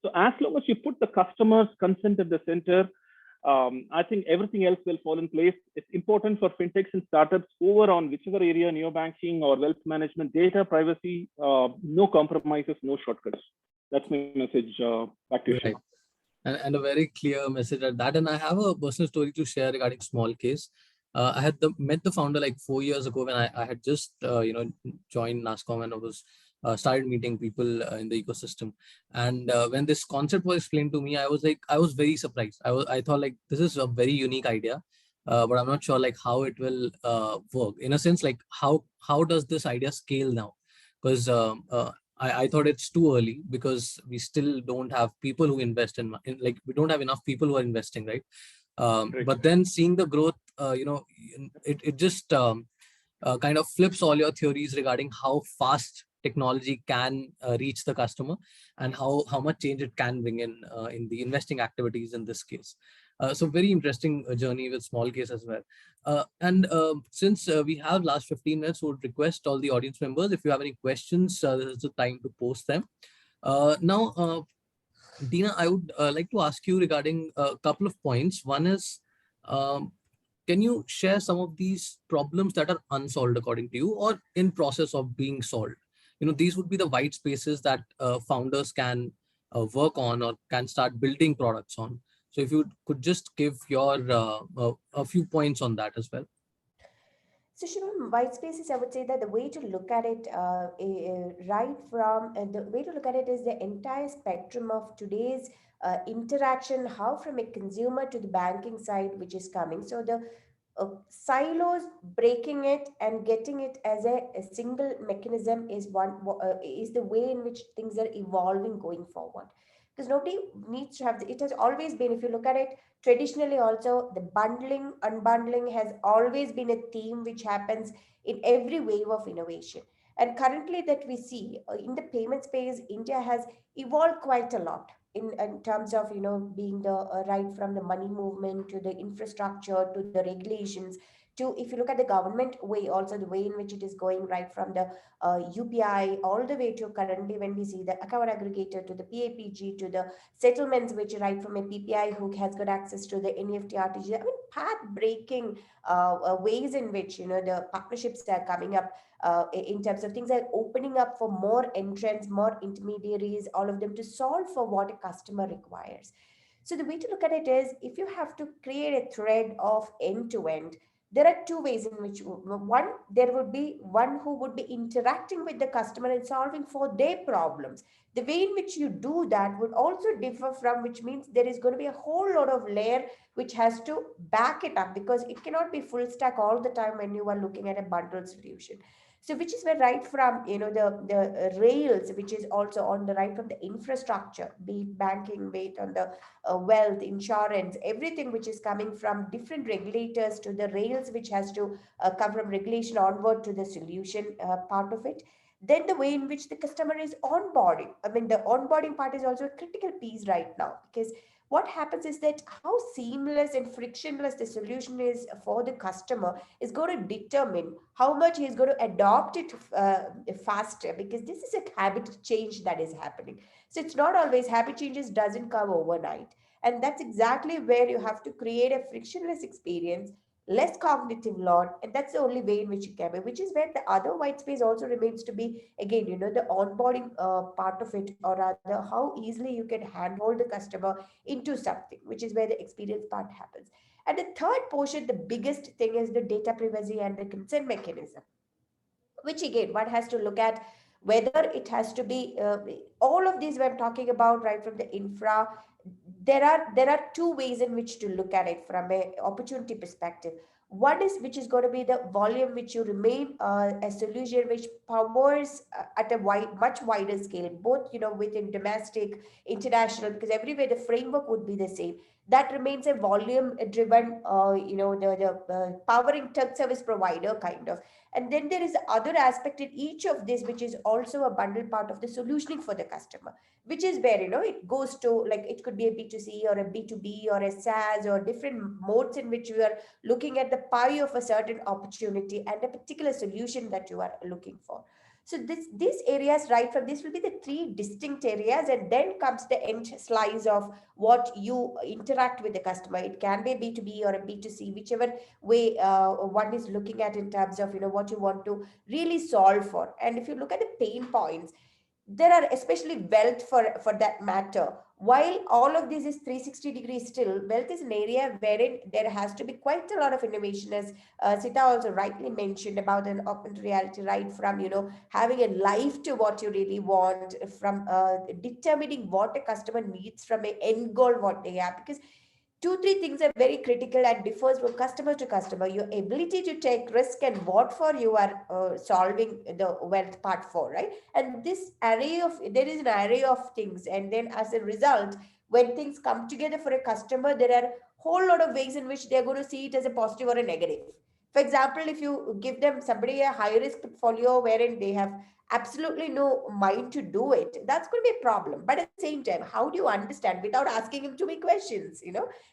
So as long as you put the customer's consent at the center, I think everything else will fall in place. It's important for fintechs and startups over on whichever area, neobanking or wealth management, data privacy, no compromises, no shortcuts. That's my message. Back to you. Right. And a very clear message at that. And I have a personal story to share regarding Smallcase. I had met the founder like 4 years ago when I had just joined NASSCOM, and I was started meeting people in the ecosystem. And when this concept was explained to me, I was very surprised. I thought like this is a very unique idea, but I'm not sure like how it will work. In a sense, like how does this idea scale now? Because I thought it's too early because we still don't have people who invest in like we don't have enough people who are investing, right? But then seeing the growth, it just kind of flips all your theories regarding how fast technology can reach the customer and how much change it can bring in the investing activities in this case. So very interesting journey with Smallcase as well. And since we have last 15 minutes, we would request all the audience members, if you have any questions, this is the time to post them. Now, Dina, I would like to ask you regarding a couple of points. One is, can you share some of these problems that are unsolved according to you or in process of being solved? These would be the white spaces that founders can work on or can start building products on. So if you could just give your a few points on that as well. So Shivam, white spaces, I would say that the way to look at it, the way to look at it is the entire spectrum of today's interaction, how from a consumer to the banking side, which is coming. So the silos, breaking it and getting it as a single mechanism is the way in which things are evolving going forward. Because nobody needs to have it has always been, if you look at it traditionally also, the bundling, unbundling has always been a theme which happens in every wave of innovation. And currently that we see in the payment space, India has evolved quite a lot in terms of being the right from the money movement to the infrastructure to the regulations to, if you look at the government way, also the way in which it is going, right from the UPI all the way to currently when we see the account aggregator to the PAPG to the settlements, which right from a PPI who has got access to the NEFT RTG. I mean, path breaking ways in which the partnerships are coming up in terms of things are opening up for more entrants, more intermediaries, all of them to solve for what a customer requires. So the way to look at it is, if you have to create a thread of end to end, there are two ways in which one, there would be one who would be interacting with the customer and solving for their problems. The way in which you do that would also differ from, which means there is going to be a whole lot of layer which has to back it up, because it cannot be full stack all the time when you are looking at a bundled solution. So which is where right from, the rails, which is also on the right from the infrastructure, be it banking, be it on the wealth, insurance, everything which is coming from different regulators to the rails, which has to come from regulation onward to the solution part of it. Then the way in which the customer is onboarding. I mean, the onboarding part is also a critical piece right now, because what happens is that how seamless and frictionless the solution is for the customer is going to determine how much he's going to adopt it faster, because this is a habit change that is happening. So it's not always, habit changes doesn't come overnight. And that's exactly where you have to create a frictionless experience, less cognitive load, and that's the only way in which you can be, which is where the other white space also remains to be, again, the onboarding part of it, or rather how easily you can handhold the customer into something, which is where the experience part happens. And the third portion, the biggest thing, is the data privacy and the consent mechanism, which again one has to look at whether it has to be all of these we're talking about right from the infra. There are two ways in which to look at it from a opportunity perspective. One is which is going to be the volume which you remain a solution which powers at a much wider scale, both within domestic, international, because everywhere the framework would be the same. That remains a volume driven, the powering tech service provider kind of. And then there is the other aspect in each of this, which is also a bundle part of the solutioning for the customer, which is where, it goes to, like, it could be a B2C or a B2B or a SaaS, or different modes in which you are looking at the pie of a certain opportunity and a particular solution that you are looking for. So these areas, right from this, will be the three distinct areas, and then comes the end slice of what you interact with the customer. It can be a B2B or a B2C, whichever way one is looking at in terms of what you want to really solve for. And if you look at the pain points, there are, especially wealth for that matter, while all of this is 360 degrees, still wealth is an area wherein there has to be quite a lot of innovation, as Sita also rightly mentioned about an augmented reality, right from having a life to what you really want, from determining what a customer needs from an end goal what they have, because two three things are very critical and differs from customer to customer: your ability to take risk and what for you are solving the wealth part for, right? And this array of, there is an array of things, and then as a result, when things come together for a customer, there are whole lot of ways in which they're going to see it as a positive or a negative. For example, if you give them somebody a high risk portfolio wherein they have absolutely no mind to do it, that's going to be a problem. But at the same time, how do you understand without asking him too many questions,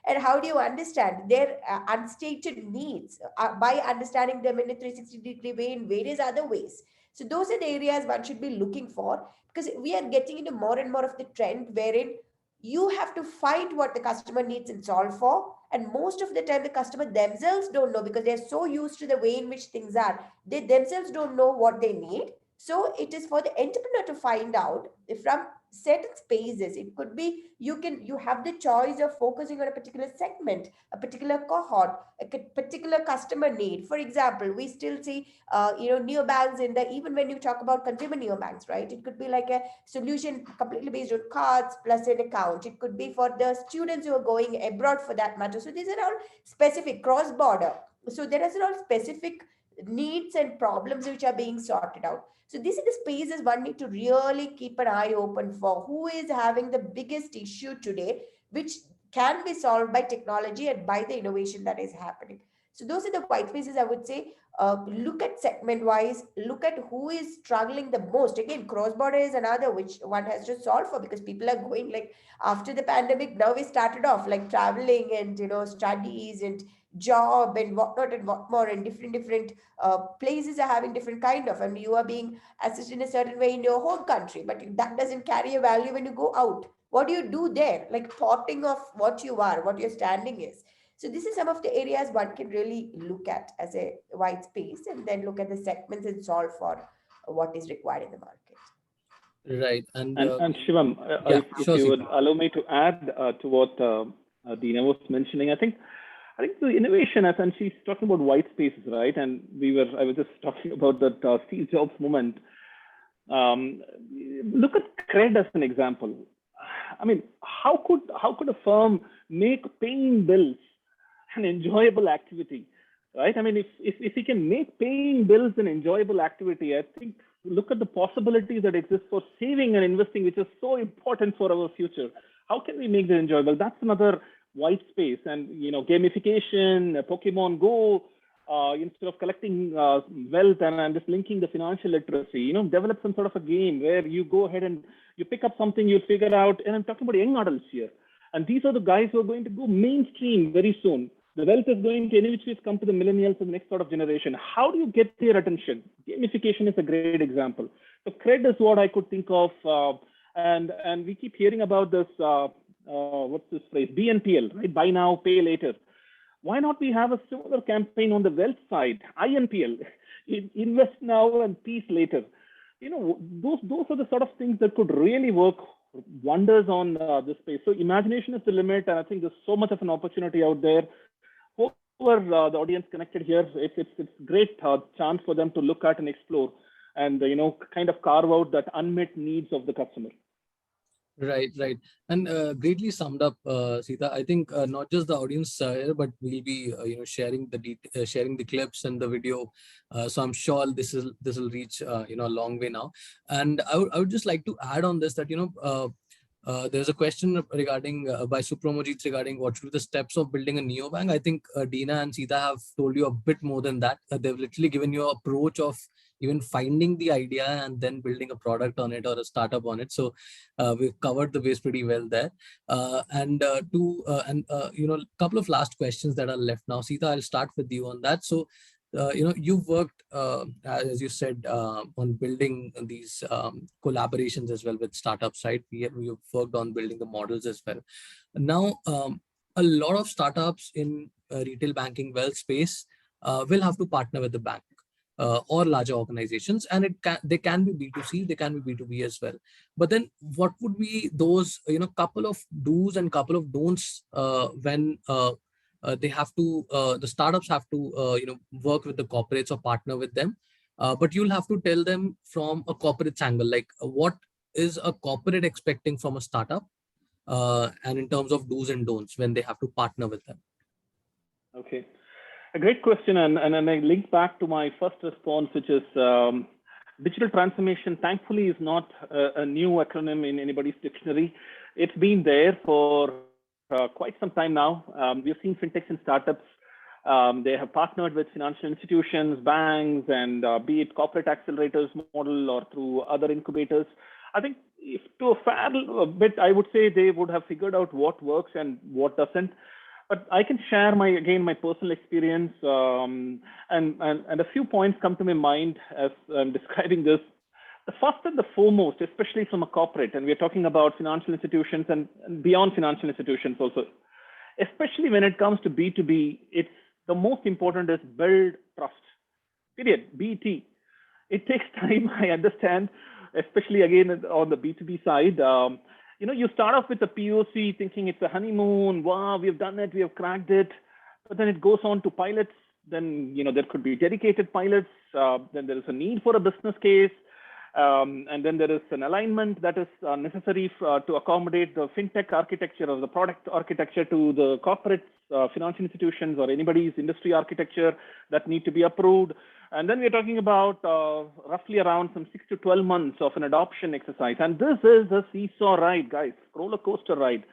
and how do you understand their unstated needs by understanding them in a 360-degree way in various other ways? So those are the areas one should be looking for, because we are getting into more and more of the trend wherein you have to find what the customer needs and solve for. And most of the time, the customer themselves don't know, because they're so used to the way in which things are. They themselves don't know what they need. So it is for the entrepreneur to find out from certain spaces. It could be you have the choice of focusing on a particular segment, a particular cohort, a particular customer need. For example, we still see neobanks in the, even when you talk about consumer neobanks, right? It could be like a solution completely based on cards plus an account. It could be for the students who are going abroad for that matter. So these are all specific cross border. So there are all specific needs and problems which are being sorted out. So these are the spaces one need to really keep an eye open for. Who is having the biggest issue today, which can be solved by technology and by the innovation that is happening. So those are the white spaces, I would say. Look at segment wise, look at who is struggling the most. Again, cross border is another which one has to solve for, because people are going, like, after the pandemic, now we started off like traveling and studies and job and whatnot and what more, and different places are having different kind of, I mean, you are being assessed in a certain way in your home country, but that doesn't carry a value when you go out. What do you do there? Like porting of what you are, what your standing is. So this is some of the areas one can really look at as a white space, and then look at the segments and solve for what is required in the market. Right. And And Shivam, yeah, if sure, you Sita. would allow me to add to what Dina was mentioning, I think the innovation, as and she's talking about white spaces, right? And I was just talking about that Steve Jobs moment. Look at Cred as an example. I mean, how could a firm make paying bills an enjoyable activity? right? I mean, if we can make paying bills an enjoyable activity, I think look at the possibilities that exist for saving and investing, which is so important for our future. How can we make that enjoyable? That's another white space. And gamification, Pokemon Go, instead of collecting wealth and just linking the financial literacy, develop some sort of a game where you go ahead and you pick up something, you figure out. And I'm talking about young adults here. And these are the guys who are going to go mainstream very soon. The wealth is going to any which ways come to the millennials and the next sort of generation. How do you get their attention? Gamification is a great example. So cred is what I could think of. And we keep hearing about this, what's this phrase? BNPL, right? Buy now, pay later. Why not we have a similar campaign on the wealth side? INPL, invest now and peace later. Those are the sort of things that could really work wonders on this space. So imagination is the limit, and I think there's so much of an opportunity out there. Whoever the audience connected here, it's great chance for them to look at and explore, and kind of carve out that unmet needs of the customer. Right. And greatly summed up, Sita. I think not just the audience here, but we'll be sharing the clips and the video. So I'm sure this will reach a long way now. And I would just like to add on this that there's a question regarding by Supromojit regarding what should be the steps of building a neobank. I think Dina and Sita have told you a bit more than that. They've literally given you an approach of even finding the idea and then building a product on it or a startup on it. So we've covered the base pretty well there. And a couple of last questions that are left now. Sita, I'll start with you on that. So you've worked, as you said, on building these collaborations as well with startups, right? We've worked on building the models as well. Now, a lot of startups in retail banking wealth space will have to partner with the bank or larger organizations, and they can be B2C, they can be B2B as well. But then what would be those, couple of do's and couple of don'ts when they have to, the startups have to, work with the corporates or partner with them. But you'll have to tell them from a corporate angle, like what is a corporate expecting from a startup and in terms of do's and don'ts when they have to partner with them. Okay. A great question. And I link back to my first response, which is digital transformation, thankfully, is not a new acronym in anybody's dictionary. It's been there for quite some time now. We've seen fintechs and startups. They have partnered with financial institutions, banks, and be it corporate accelerators model or through other incubators. I think if to a fair bit, I would say they would have figured out what works and what doesn't. But I can share my personal experience, and a few points come to my mind as I'm describing this. The first and the foremost, especially from a corporate, and we're talking about financial institutions and beyond financial institutions also, especially when it comes to B2B, it's the most important is build trust. Period. BT. It takes time, I understand, especially again on the B2B side. You start off with a POC thinking it's a honeymoon. Wow, we've done it, we have cracked it. But then it goes on to pilots. Then, there could be dedicated pilots. Then there is a need for a business case. And then there is an alignment that is necessary to accommodate the fintech architecture or the product architecture to the corporate financial institutions or anybody's industry architecture that need to be approved. And then we're talking about roughly around some 6 to 12 months of an adoption exercise. And this is a seesaw ride, guys, roller coaster ride.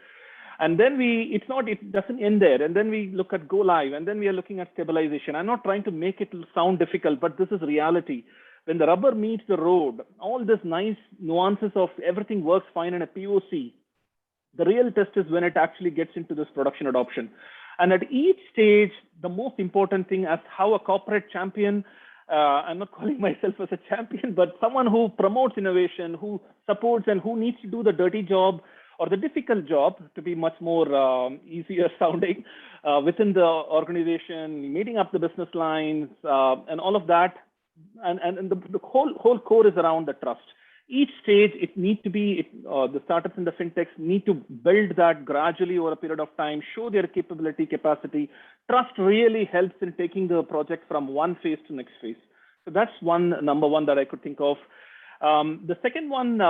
And then it doesn't end there. And then we look at go live, and then we are looking at stabilization. I'm not trying to make it sound difficult, but this is reality. When the rubber meets the road, all this nice nuances of everything works fine in a POC. The real test is when it actually gets into this production adoption. And at each stage, the most important thing as how a corporate champion, I'm not calling myself as a champion, but someone who promotes innovation, who supports and who needs to do the dirty job or the difficult job to be much more easier sounding within the organization, meeting up the business lines and all of that. And the whole core is around the trust. Each stage, it needs to be, the startups and the fintechs need to build that gradually over a period of time, show their capacity. Trust really helps in taking the project from one phase to next phase. So that's number one that I could think of. The second one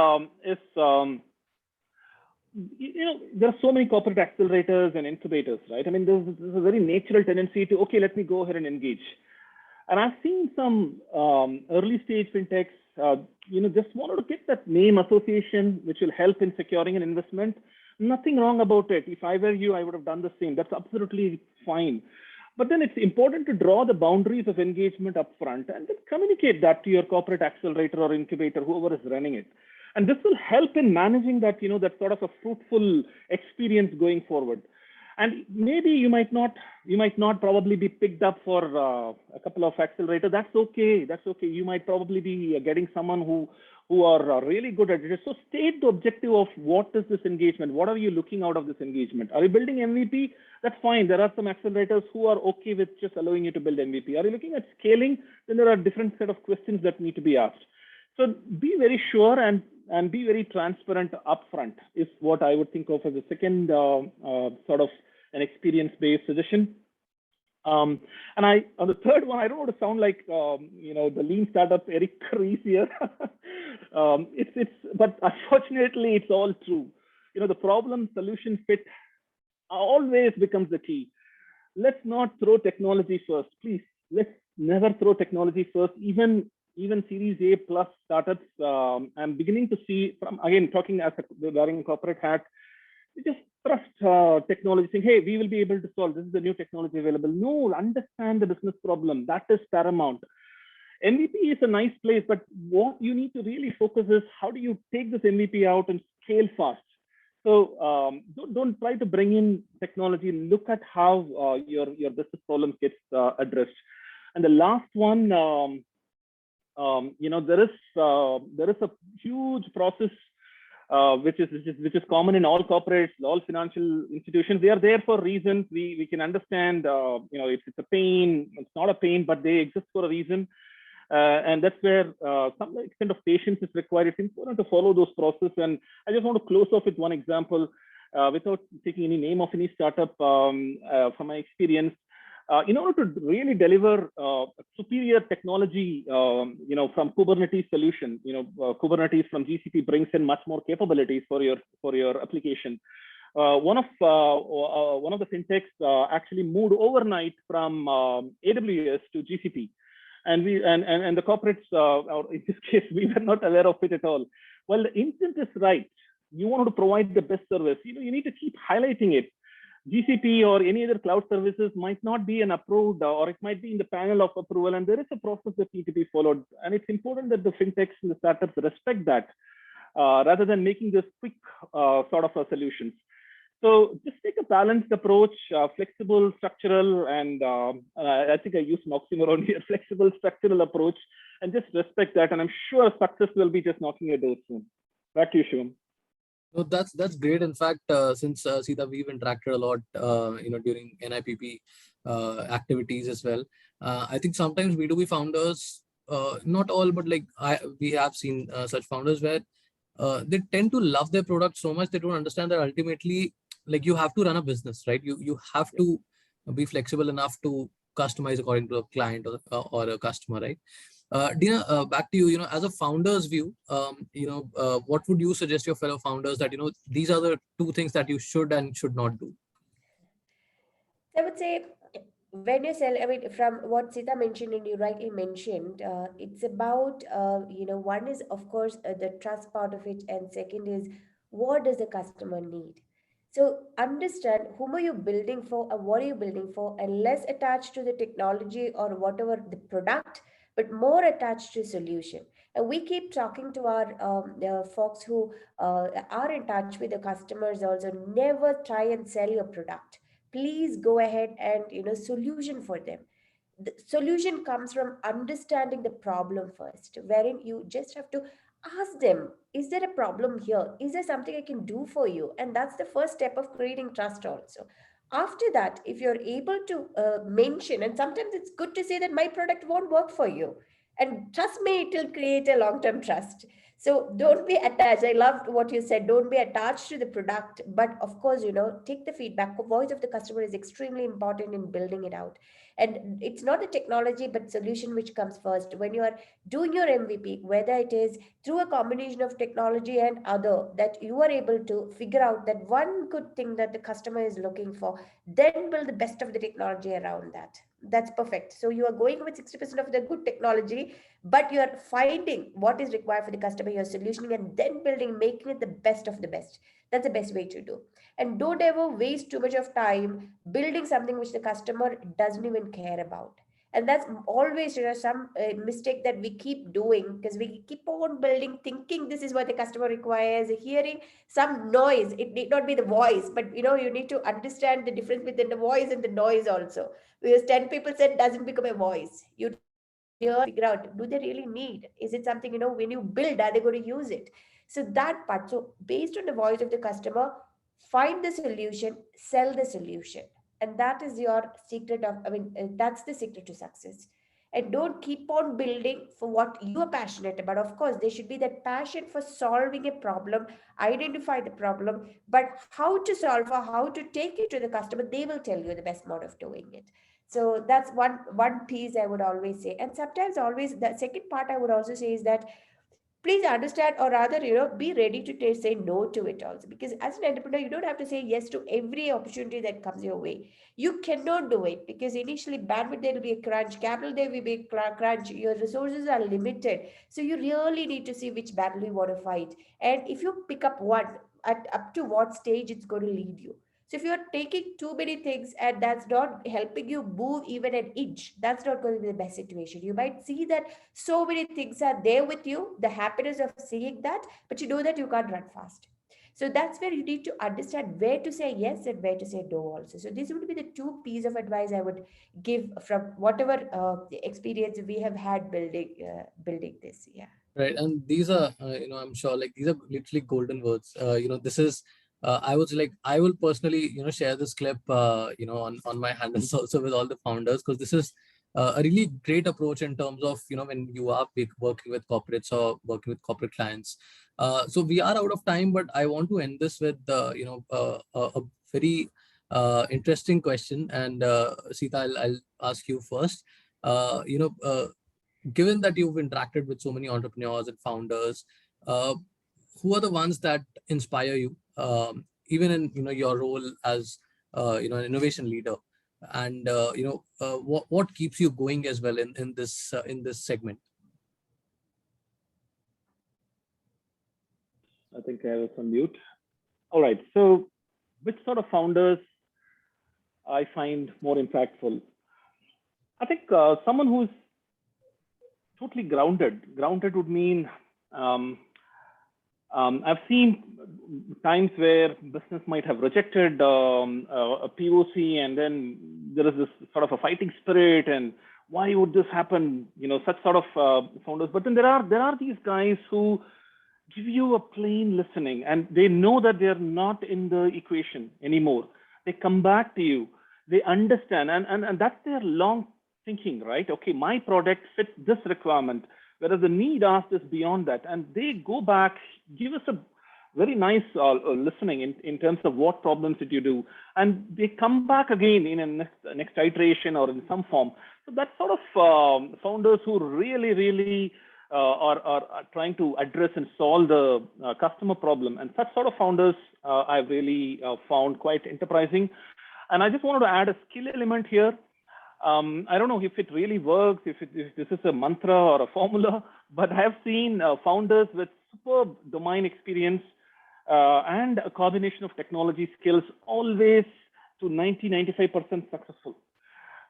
is there are so many corporate accelerators and incubators, right? I mean, there's a very natural tendency to, okay, let me go ahead and engage. And I've seen some early stage fintechs, just wanted to get that name association, which will help in securing an investment. Nothing wrong about it. If I were you, I would have done the same. That's absolutely fine. But then it's important to draw the boundaries of engagement up front and then communicate that to your corporate accelerator or incubator, whoever is running it. And this will help in managing that, that sort of a fruitful experience going forward. And maybe you might not probably be picked up for a couple of accelerators. That's okay. That's okay. You might probably be getting someone who are really good at it. So state the objective of what is this engagement? What are you looking out of this engagement? Are you building MVP? That's fine. There are some accelerators who are okay with just allowing you to build MVP. Are you looking at scaling? Then there are different set of questions that need to be asked. So be very sure and be very transparent upfront is what I would think of as a second sort of an experience-based suggestion. And on the third one, I don't want to sound like the lean startup Eric Ries here. But unfortunately, it's all true. The problem solution fit always becomes the key. Let's not throw technology first, please. Let's never throw technology first. Even Series A plus startups, I'm beginning to see from, again, talking as wearing a corporate hat, you just trust technology, saying, hey, we will be able to solve, this is the new technology available. No, understand the business problem. That is paramount. MVP is a nice place, but what you need to really focus is how do you take this MVP out and scale fast? So don't try to bring in technology. Look at how your business problem gets addressed. And the last one, there is a huge process which is common in all corporates, all financial institutions. They are there for reasons. We can understand. It's a pain. It's not a pain, but they exist for a reason. And that's where some extent of patience is required. It's important to follow those processes. And I just want to close off with one example, without taking any name of any startup. From my experience, in order to really deliver superior technology, from Kubernetes solution, Kubernetes from GCP brings in much more capabilities for your application. One of the fintechs actually moved overnight from AWS to GCP, and the corporates, or in this case, we were not aware of it at all. Well, the intent is right. You want to provide the best service. You need to keep highlighting it. GCP or any other cloud services might not be an approved, or it might be in the panel of approval, and there is a process that needs to be followed. And it's important that the fintechs and the startups respect that, rather than making this quick sort of a solutions. So just take a balanced approach, flexible, structural, and I think I used an oxymoron here, flexible, structural approach, and just respect that. And I'm sure success will be just knocking your door soon. Back to you, Shivam. No, that's great. In fact, since Sita, we've interacted a lot, during NIPP activities as well. I think sometimes B2B founders, not all, but we have seen such founders where they tend to love their product so much they don't understand that ultimately, you have to run a business, right? You have to be flexible enough to customize according to a client or a customer, right? Dina, back to you. As a founder's view, what would you suggest your fellow founders that these are the two things that you should and should not do? I would say, when you sell, from what Sita mentioned and you rightly mentioned, it's about, one is, of course, the trust part of it, and second is, what does the customer need? So understand whom are you building for and what are you building for, and less attached to the technology or whatever the product, but more attached to solution. And we keep talking to our folks who are in touch with the customers also, never try and sell your product. Please go ahead and solution for them. The solution comes from understanding the problem first, wherein you just have to ask them, is there a problem here? Is there something I can do for you? And that's the first step of creating trust also. After that, if you're able to mention, and sometimes it's good to say that my product won't work for you, and trust me, it will create a long-term trust. So don't be attached. I loved what you said. Don't be attached to the product, but of course, take the feedback. Voice of the customer is extremely important in building it out. And it's not the technology, but solution which comes first. When you are doing your MVP, whether it is through a combination of technology and other, that you are able to figure out that one good thing that the customer is looking for, then build the best of the technology around that. That's perfect. So you are going with 60% of the good technology, but you're finding what is required for the customer, you're solutioning, and then building, making it the best of the best. That's the best way to do. And don't ever waste too much of time building something which the customer doesn't even care about. And that's always some mistake that we keep doing, because we keep on building thinking this is what the customer requires, hearing some noise. It need not be the voice, but you need to understand the difference between the voice and the noise also, because 10 people said doesn't become a voice. You really figure out, do they really need? Is it something, when you build, are they going to use it? So that part. So based on the voice of the customer, find the solution, sell the solution. And that is your secret of, that's the secret to success. And don't keep on building for what you are passionate about. Of course, there should be that passion for solving a problem, identify the problem, but how to solve or how to take it to the customer, they will tell you the best mode of doing it. So that's one piece I would always say. And sometimes always the second part I would also say is that please understand, or rather be ready to say no to it also, because as an entrepreneur you don't have to say yes to every opportunity that comes your way. You cannot do it, because initially bandwidth, there will be a crunch, capital, there will be a crunch, your resources are limited. So you really need to see which battle you want to fight, and if you pick up one, at up to what stage it's going to lead you. So if you're taking too many things and that's not helping you move even an inch, that's not going to be the best situation. You might see that so many things are there with you, the happiness of seeing that, but you know that you can't run fast. So that's where you need to understand where to say yes and where to say no also. So these would be the two pieces of advice I would give from whatever experience we have had building this. Yeah. Right, and these are, I'm sure, like, these are literally golden words. This is, I would say, like, I will personally, share this clip, on my handles also with all the founders, because this is a really great approach in terms of, when you are working with corporates or working with corporate clients. So we are out of time, but I want to end this with, a very interesting question. And Sita, I'll ask you first. Given that you've interacted with so many entrepreneurs and founders, uh, who are the ones that inspire you, even in your role as an innovation leader, and what keeps you going as well in this segment? I think I was on mute. All right. So, which sort of founders I find more impactful? I think someone who's totally grounded. Grounded would mean I've seen times where business might have rejected a POC, and then there is this sort of a fighting spirit, and why would this happen? Such sort of founders. But then there are these guys who give you a plain listening, and they know that they are not in the equation anymore. They come back to you. They understand, and that's their long thinking, right? Okay, my product fits this requirement, whereas the need asked is beyond that. And they go back, give us a very nice listening in terms of what problems did you do. And they come back again in a next iteration or in some form. So that sort of founders who really are trying to address and solve the customer problem. And such sort of founders I've really found quite enterprising. And I just wanted to add a skill element here. I don't know if it really works, if this is a mantra or a formula, but I have seen founders with superb domain experience and a combination of technology skills always to 90-95% successful.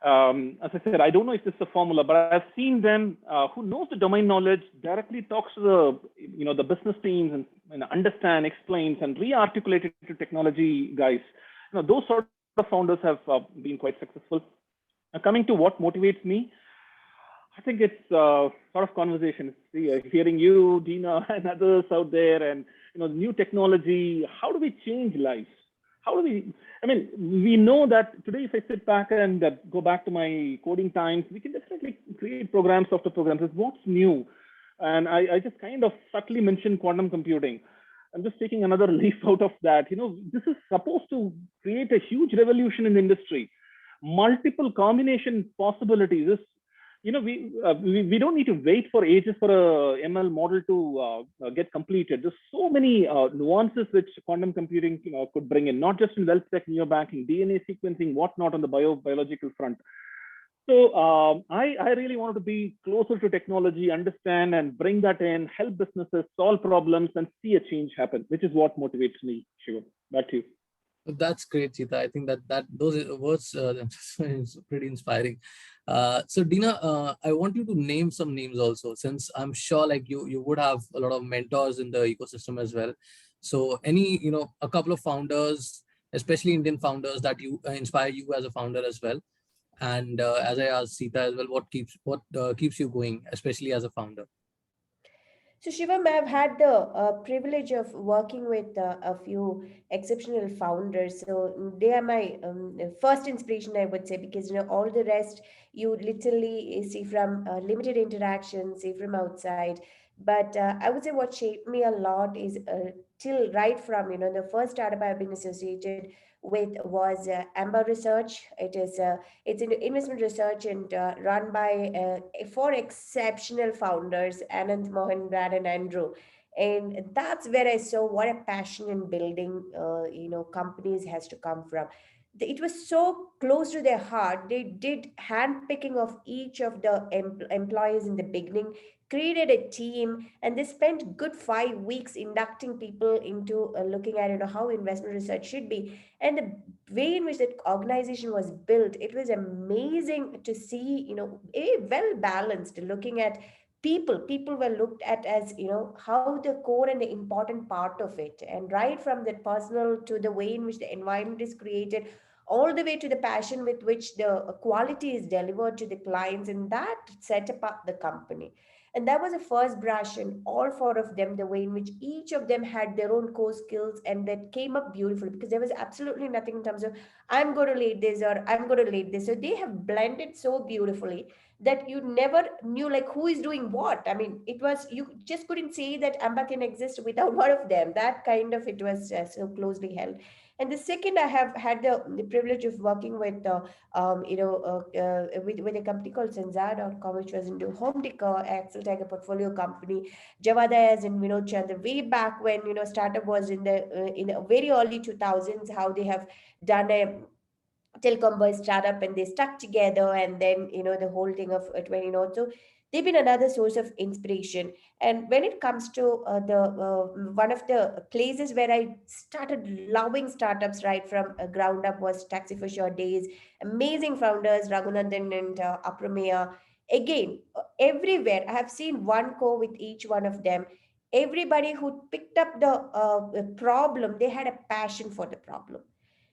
As I said, I don't know if this is a formula, but I've seen them who knows the domain knowledge, directly talks to the business teams and understand, explains, and re-articulate it to technology guys. Those sort of founders have been quite successful. Now, coming to what motivates me, I think it's sort of conversation. Hearing you, Dina, and others out there, and new technology. How do we change lives? How do we? I mean, we know that today, if I sit back and go back to my coding times, we can definitely create programs, software programs. It's what's new. And I just kind of subtly mentioned quantum computing. I'm just taking another leaf out of that. This is supposed to create a huge revolution in the industry. Multiple combination possibilities. We don't need to wait for ages for a ML model to get completed. There's so many nuances which quantum computing could bring in, not just in wealth tech, neobanking, DNA sequencing, whatnot on the biological front. So I really wanted to be closer to technology, understand and bring that in, help businesses solve problems and see a change happen, which is what motivates me, Shivam. Back to you. That's great, Cheetah. I think that those words is pretty inspiring. So Dina, I want you to name some names also, since I'm sure like you would have a lot of mentors in the ecosystem as well. So a couple of founders, especially Indian founders, that you inspire you as a founder as well. And as I asked Sita as well, what keeps you going, especially as a founder? So Shivam, I've had the privilege of working with a few exceptional founders. So they are my first inspiration, I would say, because all the rest you literally see from limited interaction, see from outside. But I would say what shaped me a lot is till right from the first startup I've been associated with was Amber Research. It's an investment research and run by four exceptional founders, Anand, Mohan, Brad, and Andrew. And that's where I saw what a passion in building, companies has to come from. It was so close to their heart. They did handpicking of each of the employees in the beginning, created a team, and they spent good 5 weeks inducting people into looking at how investment research should be. And the way in which that organization was built, it was amazing to see, a well balanced, looking at people were looked at as how the core and the important part of it, and right from the personal to the way in which the environment is created, all the way to the passion with which the quality is delivered to the clients, and that set apart the company. And that was the first brush, and all four of them, the way in which each of them had their own core skills, and that came up beautifully because there was absolutely nothing in terms of I'm going to lead this or I'm going to lead this. So they have blended so beautifully that you never knew like who is doing what. I mean, it was, you just couldn't say that Amba can exist without one of them. That kind of, it was so closely held. And the second, I have had the privilege of working with with a company called Senzar.com, which was into home decor, Axel Tiger portfolio company. Javada as in Vinod Chandra, way back when startup was in the very early 2000s, how they have done a telecom boy startup and they stuck together, and then the whole thing of 20 notes. So they've been another source of inspiration. And when it comes to the one of the places where I started loving startups right from ground up was Taxi for Sure days. Amazing founders, Raghunandan and Aprameya. Again, everywhere I have seen one core with each one of them. Everybody who picked up the problem, they had a passion for the problem.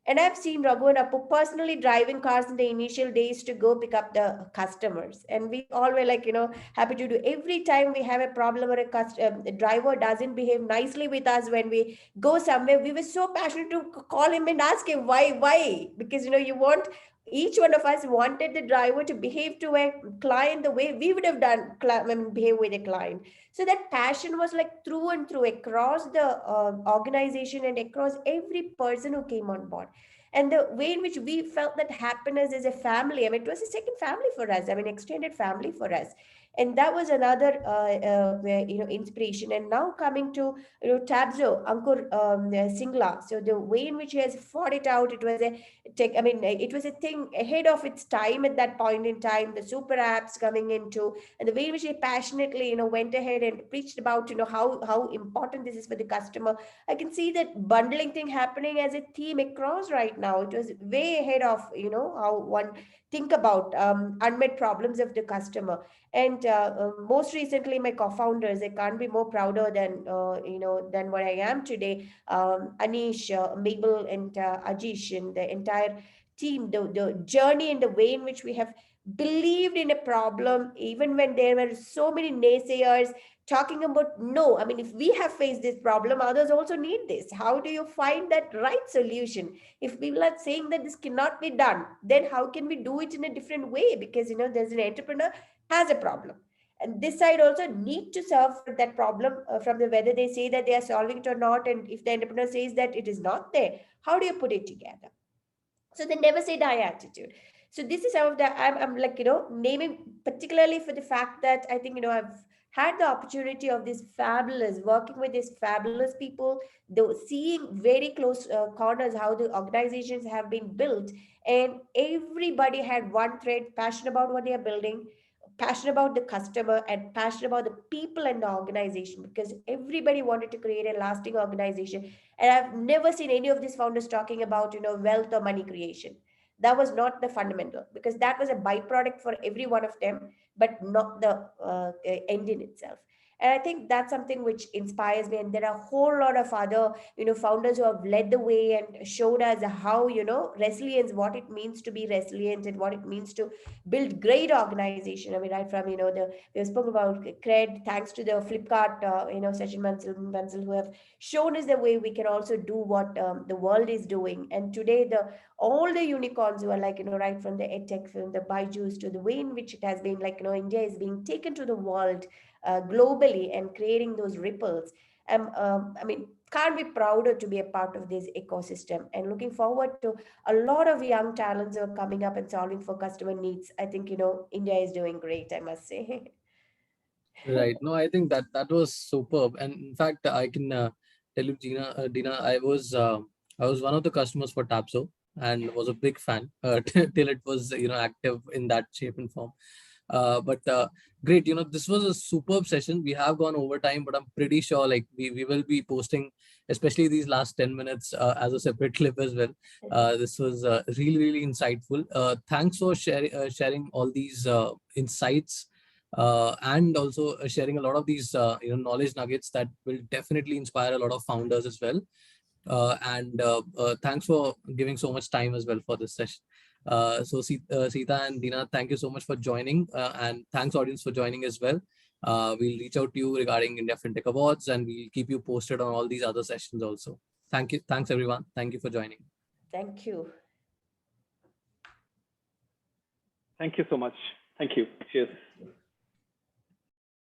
And I've seen Raghu and Apu personally driving cars in the initial days to go pick up the customers. And we all were like, happy to do. Every time we have a problem or a driver doesn't behave nicely with us when we go somewhere, we were so passionate to call him and ask him why? Because, you want, each one of us wanted the driver to behave to a client the way we would have done, behave with a client. So that passion was like through and through across the organization and across every person who came on board. And the way in which we felt that happiness is a family. I mean, it was a second family for us. I mean, extended family for us. And that was another, inspiration. And now coming to, Tabzo, Ankur Singla. So the way in which he has fought it out, it was a it was a thing ahead of its time at that point in time. The super apps coming into, and the way in which he passionately, went ahead and preached about, how important this is for the customer. I can see that bundling thing happening as a theme across right now. It was way ahead of, how one think about unmet problems of the customer. And most recently, my co-founders, I can't be more prouder than what I am today. Anish, Mabel, and Ajish, and the entire team, the journey and the way in which we have believed in a problem, even when there were so many naysayers talking about, no, I mean, if we have faced this problem, others also need this. How do you find that right solution? If people are saying that this cannot be done, then how can we do it in a different way? Because, there's an entrepreneur has a problem. And this side also need to solve that problem from the whether they say that they are solving it or not. And if the entrepreneur says that it is not there, how do you put it together? So they never say die attitude. So this is some of the I'm like, naming particularly for the fact that I think, I've had the opportunity of this fabulous working with these fabulous people, though seeing very close corners how the organizations have been built, and everybody had one thread, passionate about what they are building, passionate about the customer, and passionate about the people and the organization, because everybody wanted to create a lasting organization. And I've never seen any of these founders talking about, wealth or money creation. That was not the fundamental, because that was a byproduct for every one of them, but not the end in itself. And I think that's something which inspires me. And there are a whole lot of other, founders who have led the way and showed us how, resilience, what it means to be resilient and what it means to build great organization. I mean, right from, we spoke about cred, thanks to the Flipkart, Sachin Bansal, who have shown us the way we can also do what the world is doing. And today, all the unicorns who are like, right from the edtech film, the Byju's, to the way in which it has been like, India is being taken to the world globally and creating those ripples. I mean, can't be prouder to be a part of this ecosystem, and looking forward to a lot of young talents who are coming up and solving for customer needs. I think, India is doing great, I must say. Right. No, I think that was superb. And in fact, I can tell you, Dina, I was one of the customers for Tapso and was a big fan till it was, active in that shape and form. But great, this was a superb session. We have gone over time, but I'm pretty sure like we will be posting, especially these last 10 minutes as a separate clip as well. This was really, really insightful. Thanks for sharing all these insights and also sharing a lot of these knowledge nuggets that will definitely inspire a lot of founders as well. And thanks for giving so much time as well for this session. Sita and Dina, thank you so much for joining, and thanks audience for joining as well. We'll reach out to you regarding India FinTech Awards, and we'll keep you posted on all these other sessions also. Thank you. Thanks everyone. Thank you for joining. Thank you. Thank you so much. Thank you. Cheers.